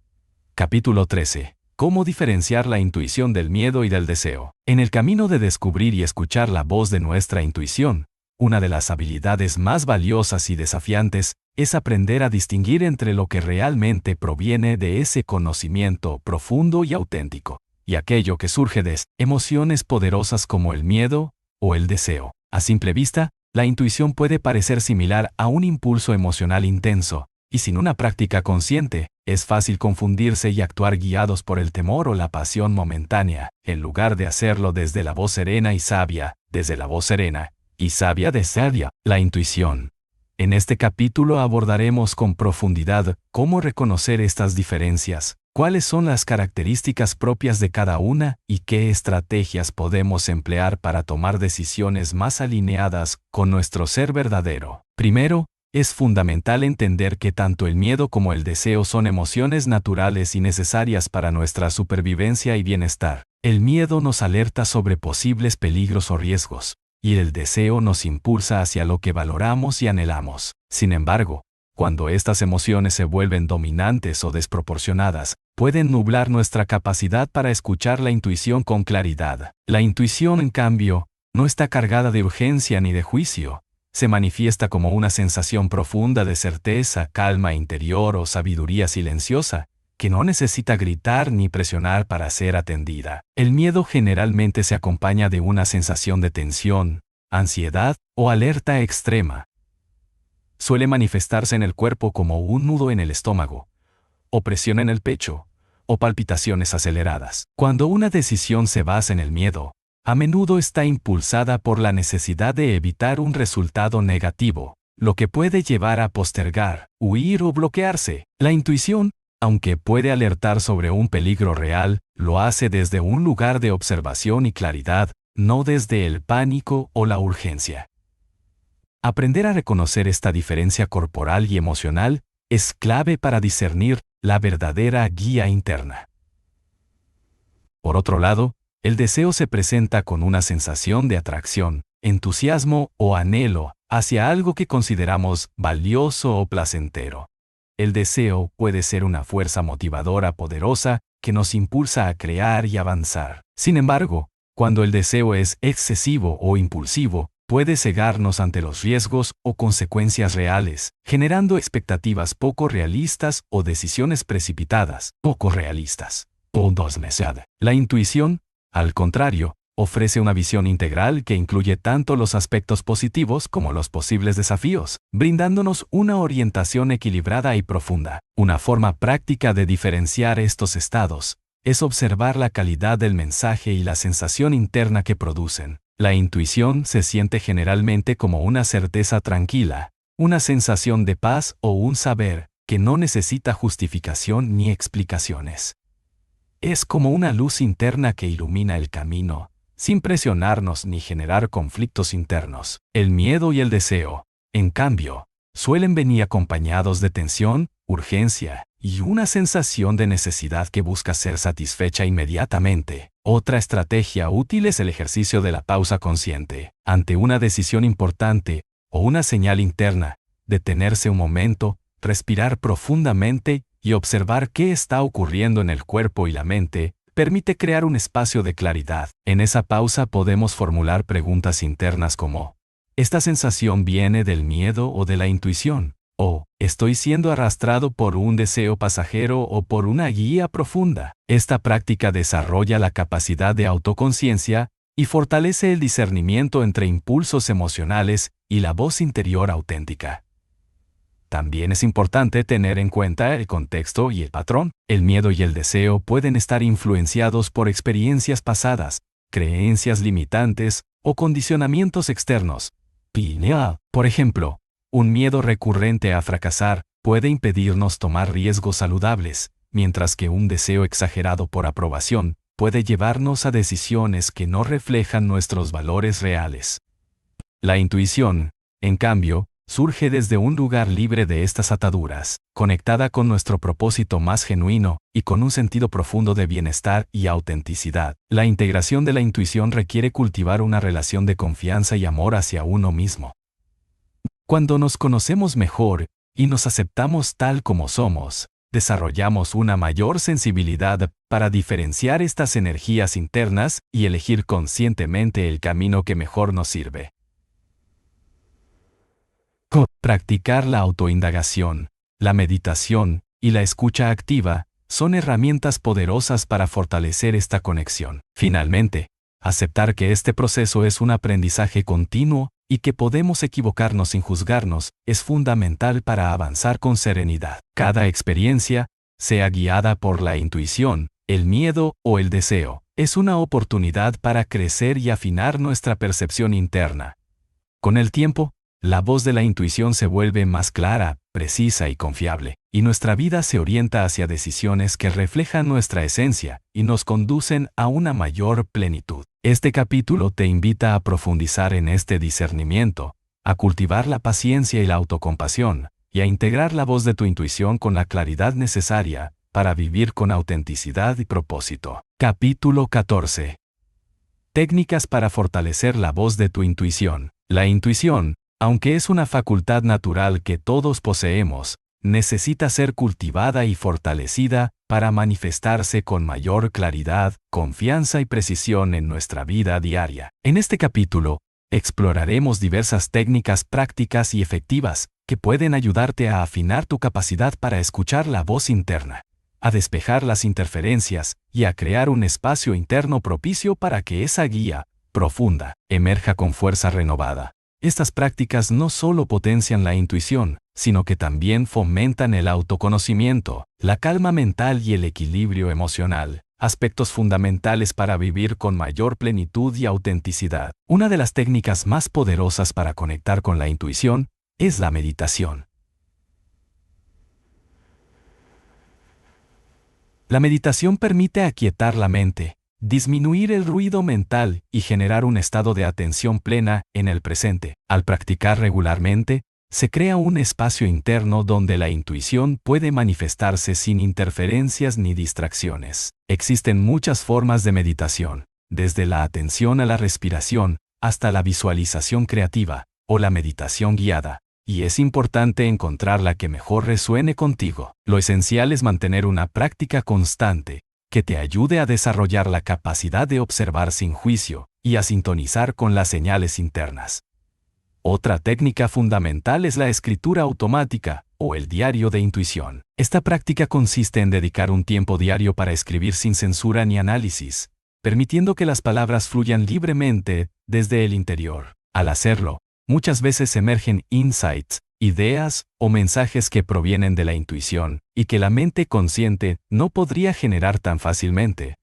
Capítulo 13. ¿Cómo diferenciar la intuición del miedo y del deseo? En el camino de descubrir y escuchar la voz de nuestra intuición, una de las habilidades más valiosas y desafiantes es aprender a distinguir entre lo que realmente proviene de ese conocimiento profundo y auténtico, y aquello que surge de emociones poderosas como el miedo o el deseo. A simple vista, la intuición puede parecer similar a un impulso emocional intenso, y sin una práctica consciente, es fácil confundirse y actuar guiados por el temor o la pasión momentánea, en lugar de hacerlo desde la voz serena y sabia, de sabia, la intuición. En este capítulo abordaremos con profundidad cómo reconocer estas diferencias, cuáles son las características propias de cada una y qué estrategias podemos emplear para tomar decisiones más alineadas con nuestro ser verdadero. Primero, es fundamental entender que tanto el miedo como el deseo son emociones naturales y necesarias para nuestra supervivencia y bienestar. El miedo nos alerta sobre posibles peligros o riesgos, y el deseo nos impulsa hacia lo que valoramos y anhelamos. Sin embargo, cuando estas emociones se vuelven dominantes o desproporcionadas, pueden nublar nuestra capacidad para escuchar la intuición con claridad. La intuición, en cambio, no está cargada de urgencia ni de juicio. Se manifiesta como una sensación profunda de certeza, calma interior o sabiduría silenciosa, que no necesita gritar ni presionar para ser atendida. El miedo generalmente se acompaña de una sensación de tensión, ansiedad o alerta extrema. Suele manifestarse en el cuerpo como un nudo en el estómago, opresión en el pecho, o palpitaciones aceleradas. Cuando una decisión se basa en el miedo, a menudo está impulsada por la necesidad de evitar un resultado negativo, lo que puede llevar a postergar, huir o bloquearse. La intuición, aunque puede alertar sobre un peligro real, lo hace desde un lugar de observación y claridad, no desde el pánico o la urgencia. Aprender a reconocer esta diferencia corporal y emocional es clave para discernir la verdadera guía interna. Por otro lado, el deseo se presenta con una sensación de atracción, entusiasmo o anhelo hacia algo que consideramos valioso o placentero. El deseo puede ser una fuerza motivadora poderosa que nos impulsa a crear y avanzar. Sin embargo, cuando el deseo es excesivo o impulsivo, puede cegarnos ante los riesgos o consecuencias reales, generando expectativas poco realistas o decisiones precipitadas, poco realistas. La intuición, al contrario, ofrece una visión integral que incluye tanto los aspectos positivos como los posibles desafíos, brindándonos una orientación equilibrada y profunda. Una forma práctica de diferenciar estos estados es observar la calidad del mensaje y la sensación interna que producen. La intuición se siente generalmente como una certeza tranquila, una sensación de paz o un saber que no necesita justificación ni explicaciones. Es como una luz interna que ilumina el camino, sin presionarnos ni generar conflictos internos. El miedo y el deseo, en cambio, suelen venir acompañados de tensión, urgencia y una sensación de necesidad que busca ser satisfecha inmediatamente. Otra estrategia útil es el ejercicio de la pausa consciente. Ante una decisión importante o una señal interna, detenerse un momento, respirar profundamente y observar qué está ocurriendo en el cuerpo y la mente, permite crear un espacio de claridad. En esa pausa podemos formular preguntas internas como: ¿esta sensación viene del miedo o de la intuición? ¿O estoy siendo arrastrado por un deseo pasajero o por una guía profunda? Esta práctica desarrolla la capacidad de autoconciencia y fortalece el discernimiento entre impulsos emocionales y la voz interior auténtica. También es importante tener en cuenta el contexto y el patrón. El miedo y el deseo pueden estar influenciados por experiencias pasadas, creencias limitantes o condicionamientos externos. Por ejemplo, un miedo recurrente a fracasar puede impedirnos tomar riesgos saludables, mientras que un deseo exagerado por aprobación puede llevarnos a decisiones que no reflejan nuestros valores reales. La intuición, en cambio, surge desde un lugar libre de estas ataduras, conectada con nuestro propósito más genuino y con un sentido profundo de bienestar y autenticidad. La integración de la intuición requiere cultivar una relación de confianza y amor hacia uno mismo. Cuando nos conocemos mejor y nos aceptamos tal como somos, desarrollamos una mayor sensibilidad para diferenciar estas energías internas y elegir conscientemente el camino que mejor nos sirve. Practicar la autoindagación, la meditación y la escucha activa son herramientas poderosas para fortalecer esta conexión. Finalmente, aceptar que este proceso es un aprendizaje continuo y que podemos equivocarnos sin juzgarnos es fundamental para avanzar con serenidad. Cada experiencia, sea guiada por la intuición, el miedo o el deseo, es una oportunidad para crecer y afinar nuestra percepción interna. Con el tiempo, la voz de la intuición se vuelve más clara, precisa y confiable, y nuestra vida se orienta hacia decisiones que reflejan nuestra esencia y nos conducen a una mayor plenitud. Este capítulo te invita a profundizar en este discernimiento, a cultivar la paciencia y la autocompasión, y a integrar la voz de tu intuición con la claridad necesaria para vivir con autenticidad y propósito. Capítulo 14. Técnicas para fortalecer la voz de tu intuición. La intuición, aunque es una facultad natural que todos poseemos, necesita ser cultivada y fortalecida para manifestarse con mayor claridad, confianza y precisión en nuestra vida diaria. En este capítulo, exploraremos diversas técnicas prácticas y efectivas que pueden ayudarte a afinar tu capacidad para escuchar la voz interna, a despejar las interferencias y a crear un espacio interno propicio para que esa guía, profunda, emerja con fuerza renovada. Estas prácticas no solo potencian la intuición, sino que también fomentan el autoconocimiento, la calma mental y el equilibrio emocional, aspectos fundamentales para vivir con mayor plenitud y autenticidad. Una de las técnicas más poderosas para conectar con la intuición es la meditación. La meditación permite aquietar la mente, disminuir el ruido mental y generar un estado de atención plena en el presente. Al practicar regularmente, se crea un espacio interno donde la intuición puede manifestarse sin interferencias ni distracciones. Existen muchas formas de meditación, desde la atención a la respiración hasta la visualización creativa o la meditación guiada, y es importante encontrar la que mejor resuene contigo. Lo esencial es mantener una práctica constante que te ayude a desarrollar la capacidad de observar sin juicio y a sintonizar con las señales internas. Otra técnica fundamental es la escritura automática o el diario de intuición. Esta práctica consiste en dedicar un tiempo diario para escribir sin censura ni análisis, permitiendo que las palabras fluyan libremente desde el interior. Al hacerlo, muchas veces emergen insights, ideas o mensajes que provienen de la intuición y que la mente consciente no podría generar tan fácilmente.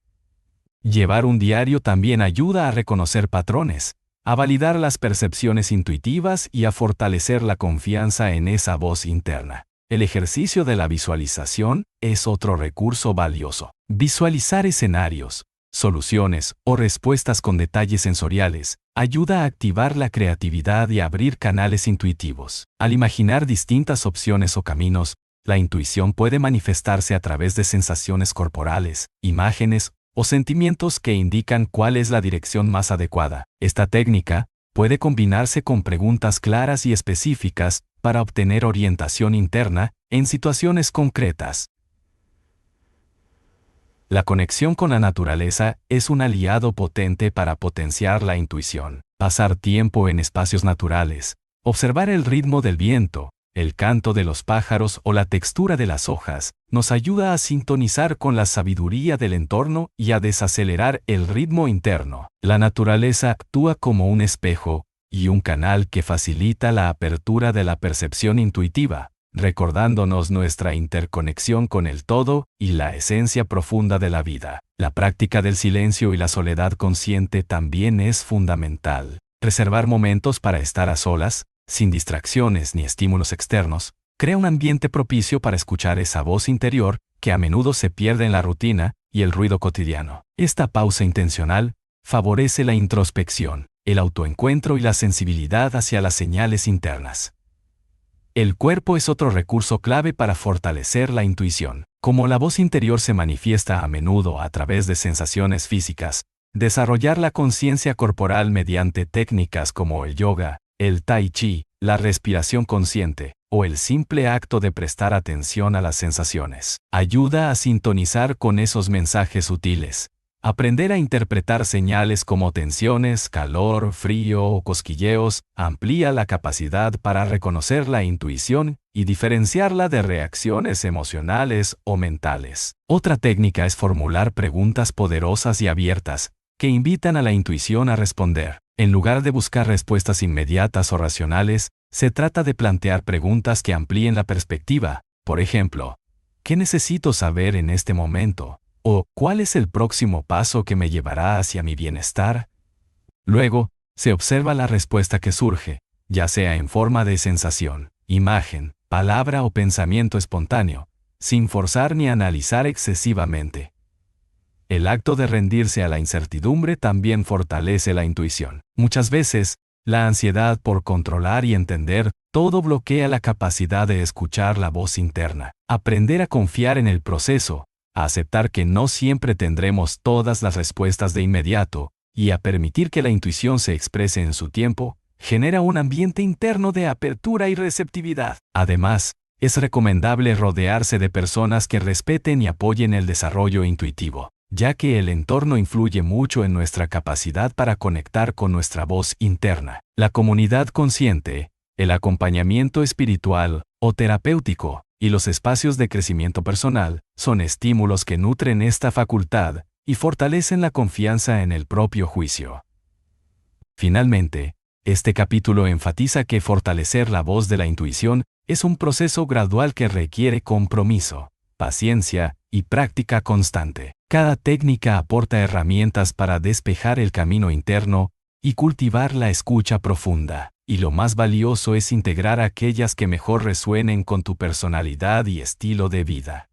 Llevar un diario también ayuda a reconocer patrones, a validar las percepciones intuitivas y a fortalecer la confianza en esa voz interna. El ejercicio de la visualización es otro recurso valioso. Visualizar escenarios, soluciones o respuestas con detalles sensoriales ayuda a activar la creatividad y a abrir canales intuitivos. Al imaginar distintas opciones o caminos, la intuición puede manifestarse a través de sensaciones corporales, imágenes o sentimientos que indican cuál es la dirección más adecuada. Esta técnica puede combinarse con preguntas claras y específicas para obtener orientación interna en situaciones concretas. La conexión con la naturaleza es un aliado potente para potenciar la intuición. Pasar tiempo en espacios naturales, observar el ritmo del viento, el canto de los pájaros o la textura de las hojas, nos ayuda a sintonizar con la sabiduría del entorno y a desacelerar el ritmo interno. La naturaleza actúa como un espejo y un canal que facilita la apertura de la percepción intuitiva, recordándonos nuestra interconexión con el todo y la esencia profunda de la vida. La práctica del silencio y la soledad consciente también es fundamental. Reservar momentos para estar a solas, sin distracciones ni estímulos externos, crea un ambiente propicio para escuchar esa voz interior que a menudo se pierde en la rutina y el ruido cotidiano. Esta pausa intencional favorece la introspección, el autoencuentro y la sensibilidad hacia las señales internas. El cuerpo es otro recurso clave para fortalecer la intuición. Como la voz interior se manifiesta a menudo a través de sensaciones físicas, desarrollar la conciencia corporal mediante técnicas como el yoga, el tai chi, la respiración consciente o el simple acto de prestar atención a las sensaciones ayuda a sintonizar con esos mensajes sutiles. Aprender a interpretar señales como tensiones, calor, frío o cosquilleos amplía la capacidad para reconocer la intuición y diferenciarla de reacciones emocionales o mentales. Otra técnica es formular preguntas poderosas y abiertas que invitan a la intuición a responder. En lugar de buscar respuestas inmediatas o racionales, se trata de plantear preguntas que amplíen la perspectiva. Por ejemplo, ¿qué necesito saber en este momento? ¿O cuál es el próximo paso que me llevará hacia mi bienestar? Luego, se observa la respuesta que surge, ya sea en forma de sensación, imagen, palabra o pensamiento espontáneo, sin forzar ni analizar excesivamente. El acto de rendirse a la incertidumbre también fortalece la intuición. Muchas veces, la ansiedad por controlar y entender todo bloquea la capacidad de escuchar la voz interna. Aprender a confiar en el proceso, a aceptar que no siempre tendremos todas las respuestas de inmediato, y a permitir que la intuición se exprese en su tiempo, genera un ambiente interno de apertura y receptividad. Además, es recomendable rodearse de personas que respeten y apoyen el desarrollo intuitivo, ya que el entorno influye mucho en nuestra capacidad para conectar con nuestra voz interna. La comunidad consciente, el acompañamiento espiritual o terapéutico, y los espacios de crecimiento personal son estímulos que nutren esta facultad y fortalecen la confianza en el propio juicio. Finalmente, este capítulo enfatiza que fortalecer la voz de la intuición es un proceso gradual que requiere compromiso, paciencia y práctica constante. Cada técnica aporta herramientas para despejar el camino interno y cultivar la escucha profunda. Y lo más valioso es integrar aquellas que mejor resuenen con tu personalidad y estilo de vida.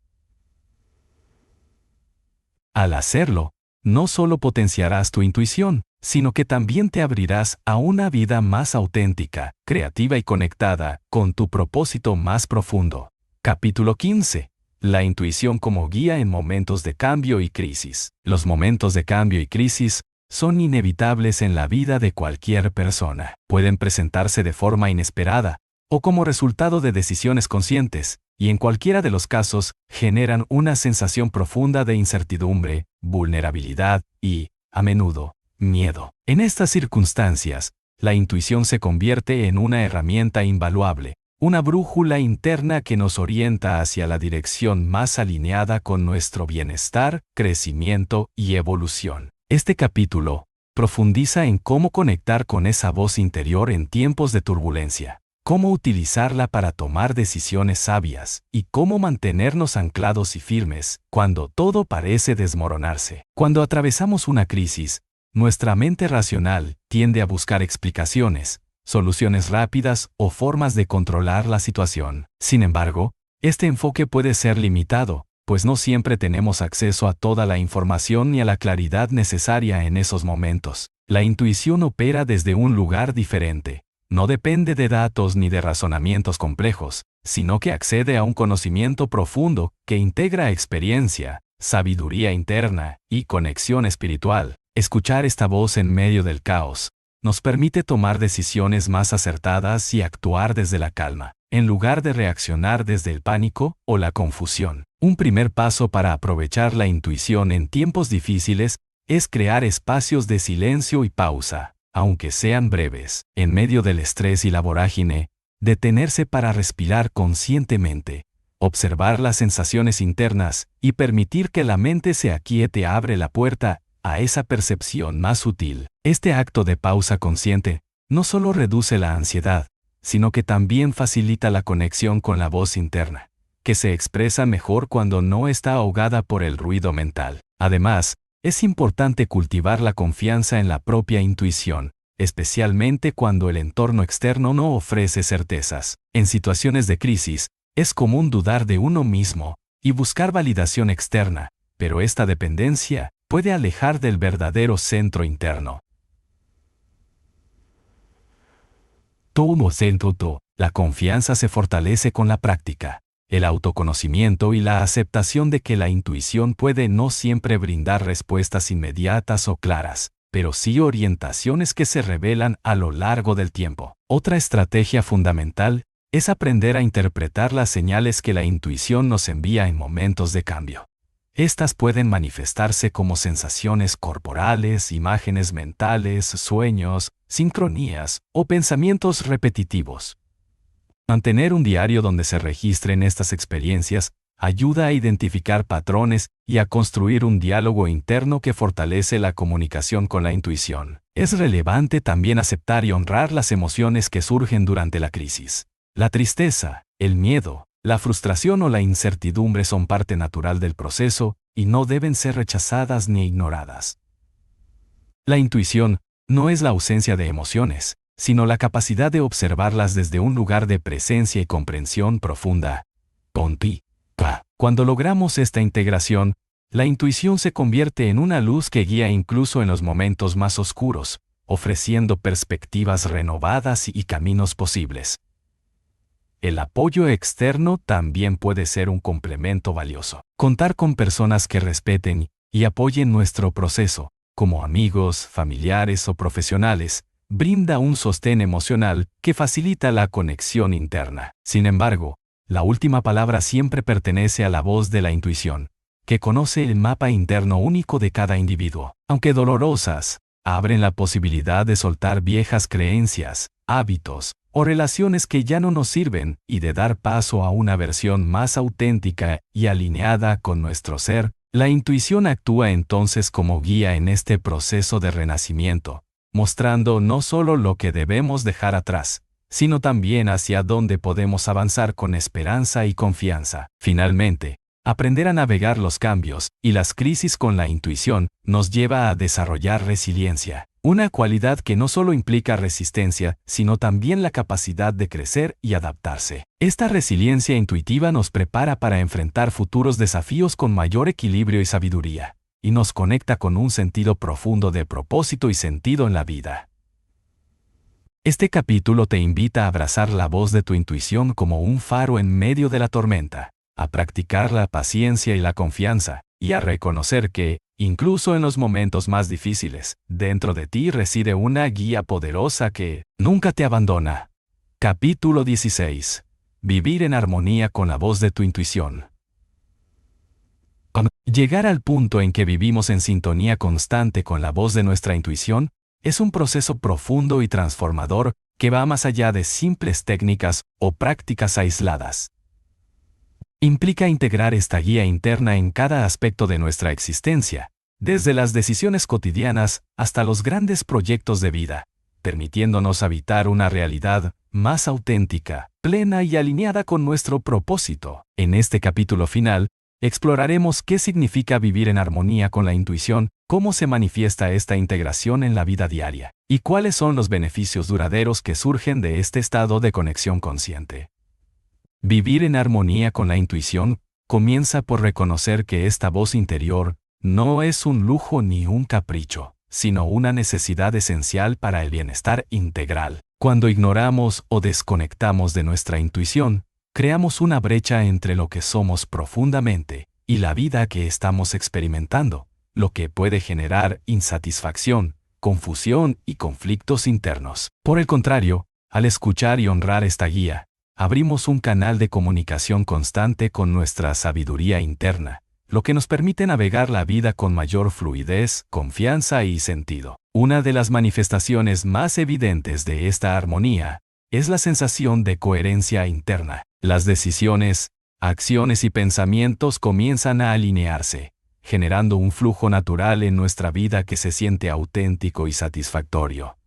Al hacerlo, no solo potenciarás tu intuición, sino que también te abrirás a una vida más auténtica, creativa y conectada con tu propósito más profundo. Capítulo 15. La intuición como guía en momentos de cambio y crisis. Los momentos de cambio y crisis son inevitables en la vida de cualquier persona. Pueden presentarse de forma inesperada o como resultado de decisiones conscientes, y en cualquiera de los casos generan una sensación profunda de incertidumbre, vulnerabilidad y, a menudo, miedo. En estas circunstancias, la intuición se convierte en una herramienta invaluable, una brújula interna que nos orienta hacia la dirección más alineada con nuestro bienestar, crecimiento y evolución. Este capítulo profundiza en cómo conectar con esa voz interior en tiempos de turbulencia, cómo utilizarla para tomar decisiones sabias y cómo mantenernos anclados y firmes cuando todo parece desmoronarse. Cuando atravesamos una crisis, nuestra mente racional tiende a buscar explicaciones, soluciones rápidas o formas de controlar la situación. Sin embargo, este enfoque puede ser limitado, pues no siempre tenemos acceso a toda la información ni a la claridad necesaria en esos momentos. La intuición opera desde un lugar diferente. No depende de datos ni de razonamientos complejos, sino que accede a un conocimiento profundo que integra experiencia, sabiduría interna y conexión espiritual. Escuchar esta voz en medio del caos nos permite tomar decisiones más acertadas y actuar desde la calma, en lugar de reaccionar desde el pánico o la confusión. Un primer paso para aprovechar la intuición en tiempos difíciles es crear espacios de silencio y pausa, aunque sean breves. En medio del estrés y la vorágine, detenerse para respirar conscientemente, observar las sensaciones internas y permitir que la mente se aquiete abre la puerta a esa percepción más sutil. Este acto de pausa consciente no solo reduce la ansiedad, sino que también facilita la conexión con la voz interna, que se expresa mejor cuando no está ahogada por el ruido mental. Además, es importante cultivar la confianza en la propia intuición, especialmente cuando el entorno externo no ofrece certezas. En situaciones de crisis, es común dudar de uno mismo y buscar validación externa, pero esta dependencia puede alejar del verdadero centro interno. La confianza se fortalece con la práctica, el autoconocimiento y la aceptación de que la intuición puede no siempre brindar respuestas inmediatas o claras, pero sí orientaciones que se revelan a lo largo del tiempo. Otra estrategia fundamental es aprender a interpretar las señales que la intuición nos envía en momentos de cambio. Estas pueden manifestarse como sensaciones corporales, imágenes mentales, sueños, sincronías o pensamientos repetitivos. Mantener un diario donde se registren estas experiencias ayuda a identificar patrones y a construir un diálogo interno que fortalece la comunicación con la intuición. Es relevante también aceptar y honrar las emociones que surgen durante la crisis. La tristeza, el miedo, la frustración o la incertidumbre son parte natural del proceso y no deben ser rechazadas ni ignoradas. La intuición no es la ausencia de emociones, sino la capacidad de observarlas desde un lugar de presencia y comprensión profunda. Cuando logramos esta integración, la intuición se convierte en una luz que guía incluso en los momentos más oscuros, ofreciendo perspectivas renovadas y caminos posibles. El apoyo externo también puede ser un complemento valioso. Contar con personas que respeten y apoyen nuestro proceso, como amigos, familiares o profesionales, brinda un sostén emocional que facilita la conexión interna. Sin embargo, la última palabra siempre pertenece a la voz de la intuición, que conoce el mapa interno único de cada individuo. Aunque dolorosas, abren la posibilidad de soltar viejas creencias, hábitos o relaciones que ya no nos sirven y de dar paso a una versión más auténtica y alineada con nuestro ser. La intuición actúa entonces como guía en este proceso de renacimiento, mostrando no solo lo que debemos dejar atrás, sino también hacia dónde podemos avanzar con esperanza y confianza. Finalmente, aprender a navegar los cambios y las crisis con la intuición nos lleva a desarrollar resiliencia, una cualidad que no solo implica resistencia, sino también la capacidad de crecer y adaptarse. Esta resiliencia intuitiva nos prepara para enfrentar futuros desafíos con mayor equilibrio y sabiduría, y nos conecta con un sentido profundo de propósito y sentido en la vida. Este capítulo te invita a abrazar la voz de tu intuición como un faro en medio de la tormenta, a practicar la paciencia y la confianza, y a reconocer que, incluso en los momentos más difíciles, dentro de ti reside una guía poderosa que nunca te abandona. Capítulo 16. Vivir en armonía con la voz de tu intuición. Llegar al punto en que vivimos en sintonía constante con la voz de nuestra intuición es un proceso profundo y transformador que va más allá de simples técnicas o prácticas aisladas. Implica integrar esta guía interna en cada aspecto de nuestra existencia, desde las decisiones cotidianas hasta los grandes proyectos de vida, permitiéndonos habitar una realidad más auténtica, plena y alineada con nuestro propósito. En este capítulo final, exploraremos qué significa vivir en armonía con la intuición, cómo se manifiesta esta integración en la vida diaria, y cuáles son los beneficios duraderos que surgen de este estado de conexión consciente. Vivir en armonía con la intuición comienza por reconocer que esta voz interior no es un lujo ni un capricho, sino una necesidad esencial para el bienestar integral. Cuando ignoramos o desconectamos de nuestra intuición, creamos una brecha entre lo que somos profundamente y la vida que estamos experimentando, lo que puede generar insatisfacción, confusión y conflictos internos. Por el contrario, al escuchar y honrar esta guía, abrimos un canal de comunicación constante con nuestra sabiduría interna, lo que nos permite navegar la vida con mayor fluidez, confianza y sentido. Una de las manifestaciones más evidentes de esta armonía es la sensación de coherencia interna. Las decisiones, acciones y pensamientos comienzan a alinearse, generando un flujo natural en nuestra vida que se siente auténtico y satisfactorio.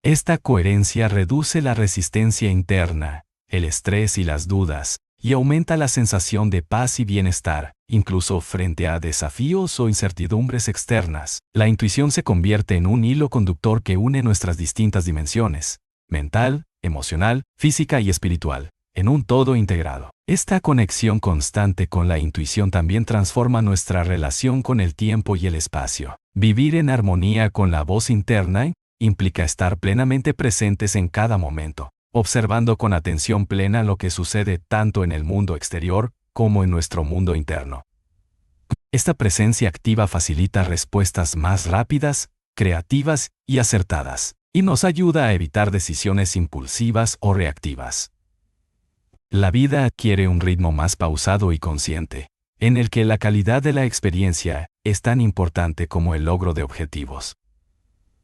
Esta coherencia reduce la resistencia interna, el estrés y las dudas, y aumenta la sensación de paz y bienestar, incluso frente a desafíos o incertidumbres externas. La intuición se convierte en un hilo conductor que une nuestras distintas dimensiones: mental, emocional, física y espiritual, en un todo integrado. Esta conexión constante con la intuición también transforma nuestra relación con el tiempo y el espacio. Vivir en armonía con la voz interna implica estar plenamente presentes en cada momento, observando con atención plena lo que sucede tanto en el mundo exterior como en nuestro mundo interno. Esta presencia activa facilita respuestas más rápidas, creativas y acertadas, y nos ayuda a evitar decisiones impulsivas o reactivas. La vida adquiere un ritmo más pausado y consciente, en el que la calidad de la experiencia es tan importante como el logro de objetivos.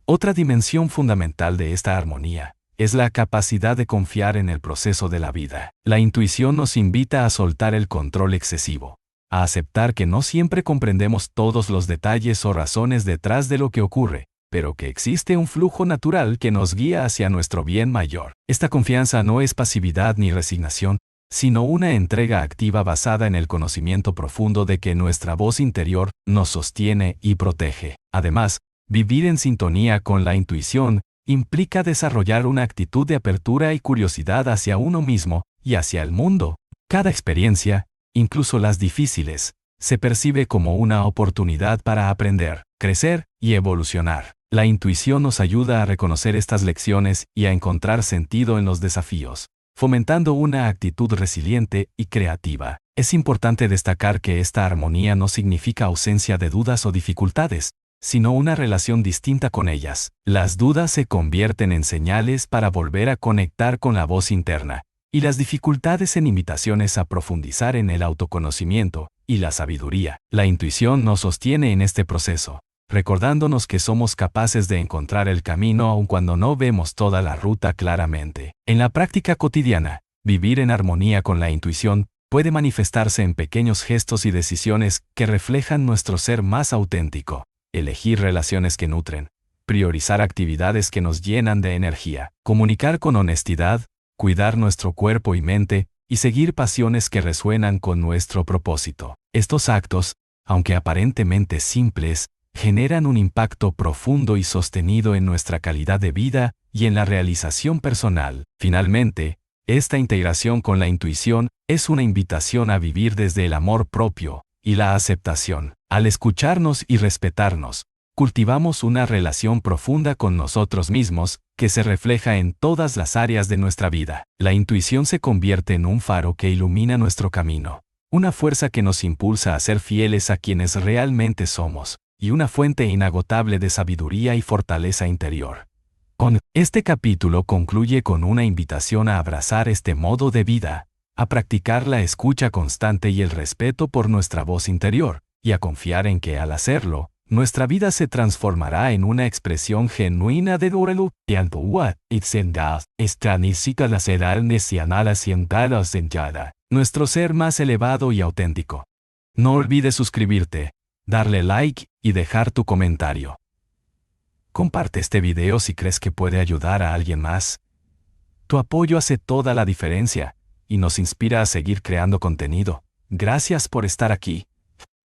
Otra dimensión fundamental de esta armonía es la capacidad de confiar en el proceso de la vida. La intuición nos invita a soltar el control excesivo, a aceptar que no siempre comprendemos todos los detalles o razones detrás de lo que ocurre, pero que existe un flujo natural que nos guía hacia nuestro bien mayor. Esta confianza no es pasividad ni resignación, sino una entrega activa basada en el conocimiento profundo de que nuestra voz interior nos sostiene y protege. Además, vivir en sintonía con la intuición implica desarrollar una actitud de apertura y curiosidad hacia uno mismo y hacia el mundo. Cada experiencia, incluso las difíciles, se percibe como una oportunidad para aprender, crecer y evolucionar. La intuición nos ayuda a reconocer estas lecciones y a encontrar sentido en los desafíos, fomentando una actitud resiliente y creativa. Es importante destacar que esta armonía no significa ausencia de dudas o dificultades, sino una relación distinta con ellas. Las dudas se convierten en señales para volver a conectar con la voz interna, y las dificultades en invitaciones a profundizar en el autoconocimiento y la sabiduría. La intuición nos sostiene en este proceso, recordándonos que somos capaces de encontrar el camino aun cuando no vemos toda la ruta claramente. En la práctica cotidiana, vivir en armonía con la intuición puede manifestarse en pequeños gestos y decisiones que reflejan nuestro ser más auténtico. Elegir relaciones que nutren, priorizar actividades que nos llenan de energía, comunicar con honestidad, cuidar nuestro cuerpo y mente, y seguir pasiones que resuenan con nuestro propósito. Estos actos, aunque aparentemente simples, generan un impacto profundo y sostenido en nuestra calidad de vida y en la realización personal. Finalmente, esta integración con la intuición es una invitación a vivir desde el amor propio y la aceptación. Al escucharnos y respetarnos, cultivamos una relación profunda con nosotros mismos, que se refleja en todas las áreas de nuestra vida. La intuición se convierte en un faro que ilumina nuestro camino, una fuerza que nos impulsa a ser fieles a quienes realmente somos, y una fuente inagotable de sabiduría y fortaleza interior. Este capítulo concluye con una invitación a abrazar este modo de vida, a practicar la escucha constante y el respeto por nuestra voz interior, y a confiar en que al hacerlo, nuestra vida se transformará en una expresión genuina de Dorelu, Tiantua, Itzendas, Estranisika la Sedal Nesianala Sientala Senyada, nuestro ser más elevado y auténtico. No olvides suscribirte, darle like y dejar tu comentario. Comparte este video si crees que puede ayudar a alguien más. Tu apoyo hace toda la diferencia y nos inspira a seguir creando contenido. Gracias por estar aquí.